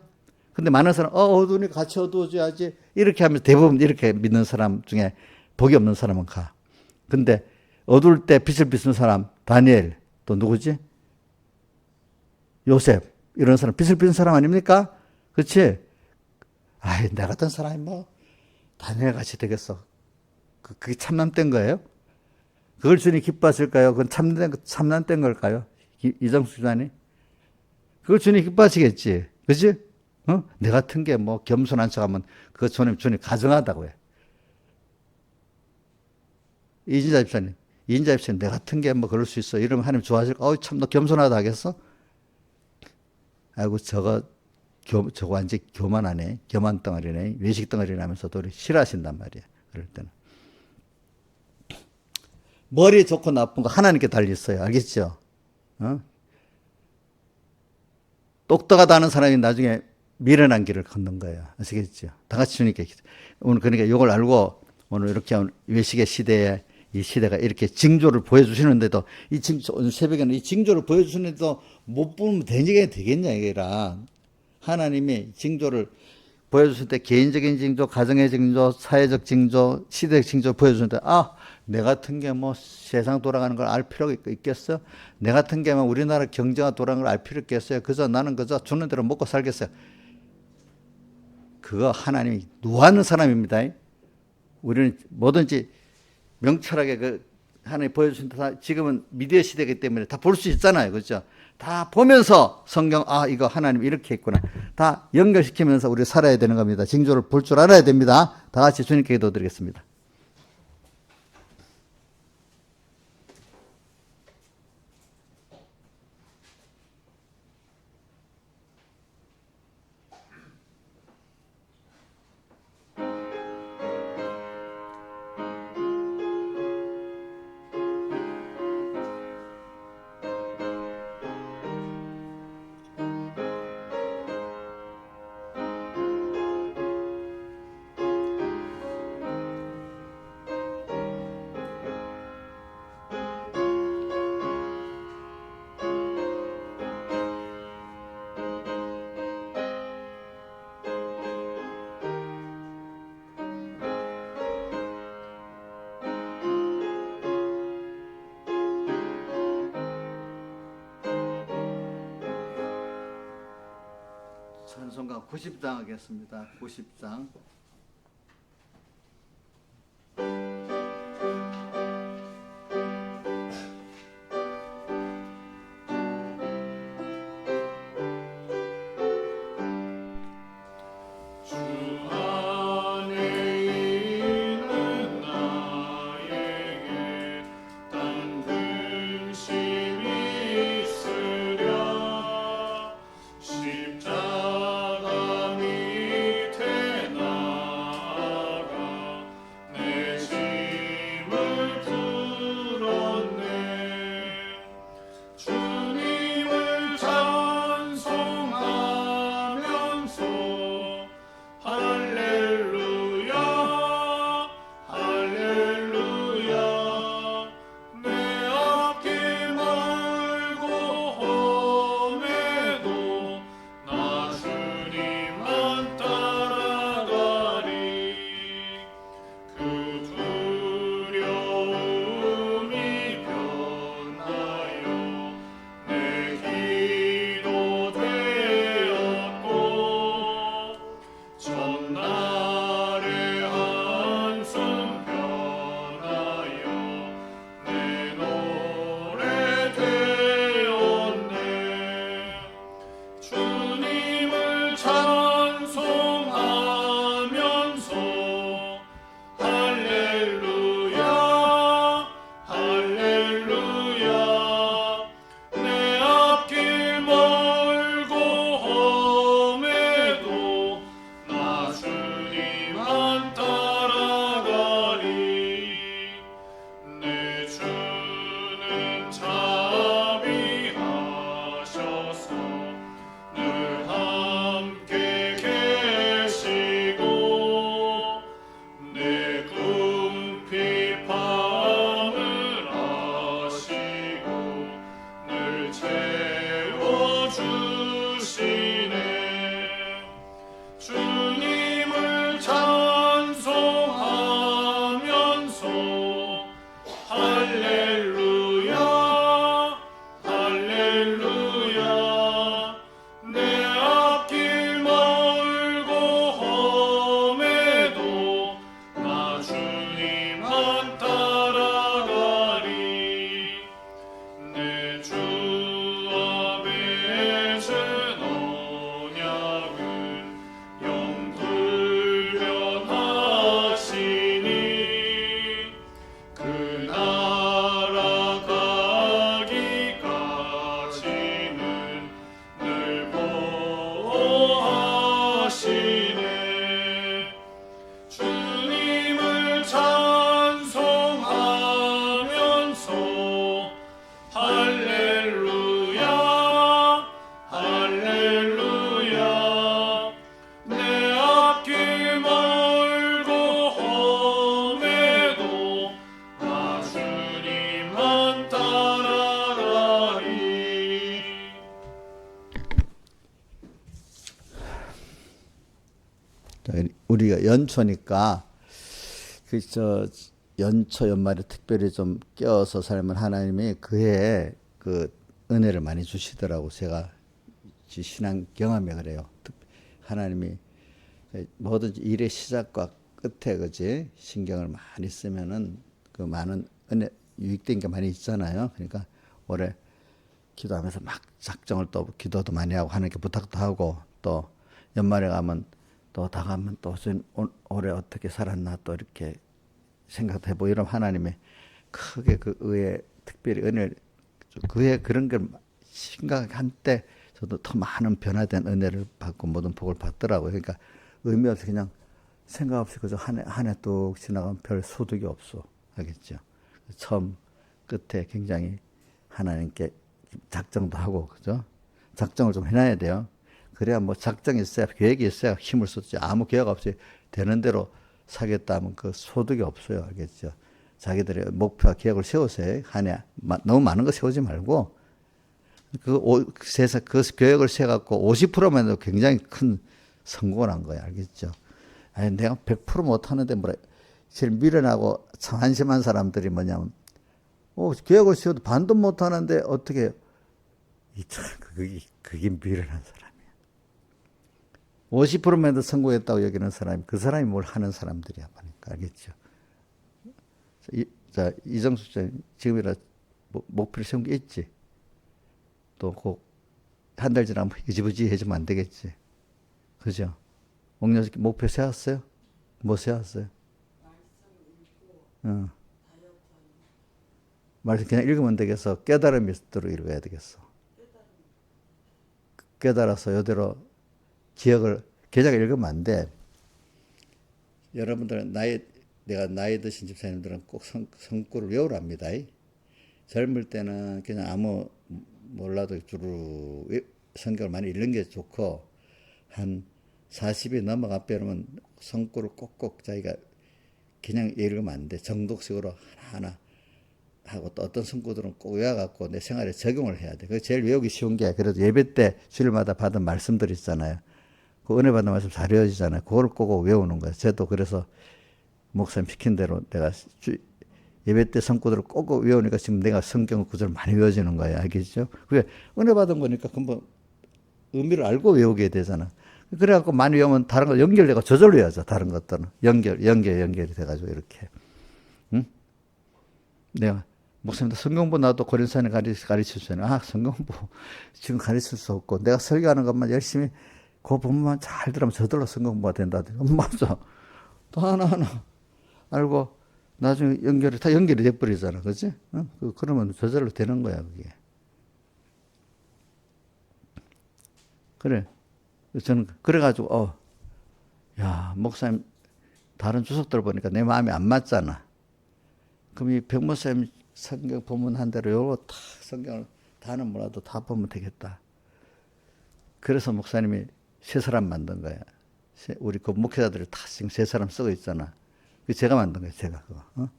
근데 많은 사람 어두우니 같이 어두워져야지 이렇게 하면 대부분 이렇게 믿는 사람 중에 복이 없는 사람은 가. 근데 어두울 때 빛을 비추는 사람 다니엘 또 누구지? 요셉 이런 사람 빛을 비추는 사람 아닙니까? 그렇지? 나 같은 사람이 뭐 다니엘 같이 되겠어. 그게 참남된 거예요? 그걸 주님 기뻐하실까요? 그건 참남된 걸까요? 이정수 주단이? 그걸 주님 기뻐하시겠지. 그치? 내 같은 게 뭐 겸손한 척 하면 그거 주님 가정하다고 해. 이인자 집사님, 내 같은 게 뭐 그럴 수 있어. 이러면 하나님 좋아하실까? 참, 너 겸손하다 하겠어? 아이고, 저거 완전 교만하네. 교만 덩어리네. 외식 덩어리네 하면서도 우리 싫어하신단 말이야. 그럴 때는. 머리 좋고 나쁜 거 하나님께 달려있어요. 알겠죠? 똑똑하다는 사람이 나중에 미련한 길을 걷는 거예요. 아시겠죠? 다 같이 주님께 오늘 그러니까 이걸 알고 오늘 이렇게 외식의 시대에 이 시대가 이렇게 징조를 보여주시는데도 이 징조, 오늘 새벽에는 이 징조를 보여주시는데도 못 보면 되겠냐 이게라. 하나님이 징조를 보여주실 때 개인적인 징조, 가정의 징조, 사회적 징조, 시대적 징조 보여주는데 내 같은 게 뭐 세상 돌아가는 걸 알 필요가 있겠어? 내 같은 게 뭐 우리나라 경제가 돌아가는 걸 알 필요 있겠어요? 나는 그저 주는 대로 먹고 살겠어요. 그거 하나님이 노하는 사람입니다. 우리는 뭐든지 명철하게 하나님 보여주신다. 지금은 미디어 시대이기 때문에 다 볼 수 있잖아요. 그렇죠? 다 보면서 성경 이거 하나님 이렇게 했구나. 다 연결시키면서 우리 살아야 되는 겁니다. 징조를 볼 줄 알아야 됩니다. 다 같이 주님께 기도드리겠습니다. 찬송가 90장 하겠습니다. 90장. 우리가 연초니까 그 연초 연말에 특별히 좀 껴서 살면 하나님이 그해 그 은혜를 많이 주시더라고. 제가 신앙 경험이 그래요. 하나님이 뭐든지 일의 시작과 끝에 그지 신경을 많이 쓰면은 그 많은 은혜 유익된 게 많이 있잖아요. 그러니까 올해 기도하면서 막 작정을 또 기도도 많이 하고 하나님께 부탁도 하고 또 연말에 가면 또 다 가면 또 올해 어떻게 살았나 또 이렇게 생각도 해보고 이러면 하나님의 크게 그 의에 특별히 은혜를 그의 그런 걸 심각한 때 저도 더 많은 변화된 은혜를 받고 모든 복을 받더라고요. 그러니까 의미 없이 그냥 생각 없이 그저 한 해 뚝 지나가면 별 소득이 없어. 알겠죠? 처음 끝에 굉장히 하나님께 작정도 하고 그죠? 작정을 좀 해놔야 돼요. 그래야 뭐 작정이 있어야 계획이 있어야 힘을 쏟지 아무 계획 없이 되는 대로 사겠다 하면 그 소득이 없어요. 알겠죠? 자기들의 목표와 계획을 세우세요. 한 해 너무 많은 거 세우지 말고 그 계획을 세갖고 50%만 해도 굉장히 큰 성공을 한 거야. 알겠죠? 아니, 내가 100% 못하는데 뭐라. 제일 미련하고 참 한심한 사람들이 뭐냐면 계획을 세워도 반도 못하는데 어떻게 그게 미련한 사람이야. 50%만 해도 성공했다고 여기는 사람이 그 사람이 뭘 하는 사람들이야. 보니까 알겠죠? 자, 이정수 씨 지금이라 목표를 세운 게 있지. 또 꼭 한 달 지나면 흐지부지 해주면 안 되겠지. 그죠? 옥녀씨 목표 세웠어요? 뭐 세웠어요? 말씀 그냥 읽으면 되겠어. 깨달음이 있도록 읽어야 되겠어. 깨달아서 이대로 계작을 읽으면 안 돼. 여러분들은 내가 나이 드신 집사님들은 꼭 성구를 외우랍니다. 젊을 때는 그냥 아무 몰라도 주로 성경을 많이 읽는 게 좋고 한 40이 넘어가 빼면 성구를 꼭꼭 자기가 그냥 읽으면 안 돼. 정독식으로 하나하나 하고 또 어떤 성구들은 꼭 외워갖고 내 생활에 적용을 해야 돼. 그게 제일 외우기 쉬운 게 그래도 예배 때 주일마다 받은 말씀들 있잖아요. 그 은혜 받은 말씀 잘 외워지잖아요. 그걸 꼭 외우는 거예요. 저도 그래서 목사님 시킨 대로 내가 예배 때 성구들을 꼭 외우니까 지금 내가 성경 구절 많이 외워지는 거예요. 알겠죠? 그게 은혜 받은 거니까 금방 의미를 알고 외우게 되잖아. 그래갖고 많이 외우면 다른 거 연결되고 저절로 외워져. 다른 것들은 연결이 돼가지고 이렇게. 응? 내가 목사님도 성경부 나도 고린산에 가르치잖아요. 성경부 지금 가르칠 수 없고 내가 설교하는 것만 열심히 그 부분만 잘 들으면 저절로 성경부가 된다. 맞아. 또 하나하나 알고 나중에 다 연결이 돼버리잖아. 그치? 그러면 저절로 되는 거야, 그게. 그래. 저는, 그래가지고, 야, 목사님, 다른 주석들 보니까 내 마음이 안 맞잖아. 그럼 이 백목사님 성경 본문 한 대로 요거 다 성경을 다는 몰라도 다 보면 되겠다. 그래서 목사님이 세 사람 만든 거야. 우리 그 목회자들이 다 지금 세 사람 쓰고 있잖아. 제가 만든 거예요, 제가 그거.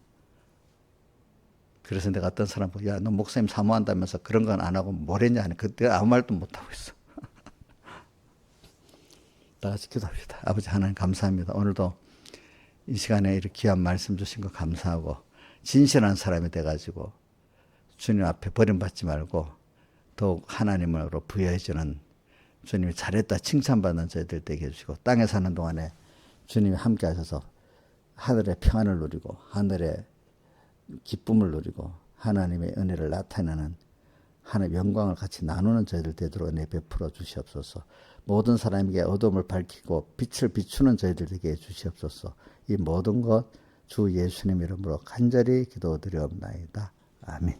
그래서 내가 어떤 사람 보고, 야, 너 목사님 사모한다면서 그런 건 안 하고 뭘 했냐 하니 그때 아무 말도 못 하고 있어. 다 같이 기도합시다. 아버지 하나님 감사합니다. 오늘도 이 시간에 이렇게 귀한 말씀 주신 거 감사하고 진실한 사람이 돼가지고 주님 앞에 버림받지 말고 더욱 하나님으로 부여해주는 주님이 잘했다 칭찬받는 저희들 되게 해주시고 땅에 사는 동안에 주님이 함께 하셔서 하늘의 평안을 누리고 하늘의 기쁨을 누리고 하나님의 은혜를 나타내는 하나님의 영광을 같이 나누는 저희들 되도록 은혜 베풀어 주시옵소서. 모든 사람에게 어둠을 밝히고 빛을 비추는 저희들 되게 해주시옵소서. 이 모든 것 주 예수님 이름으로 간절히 기도드리옵나이다. 아멘.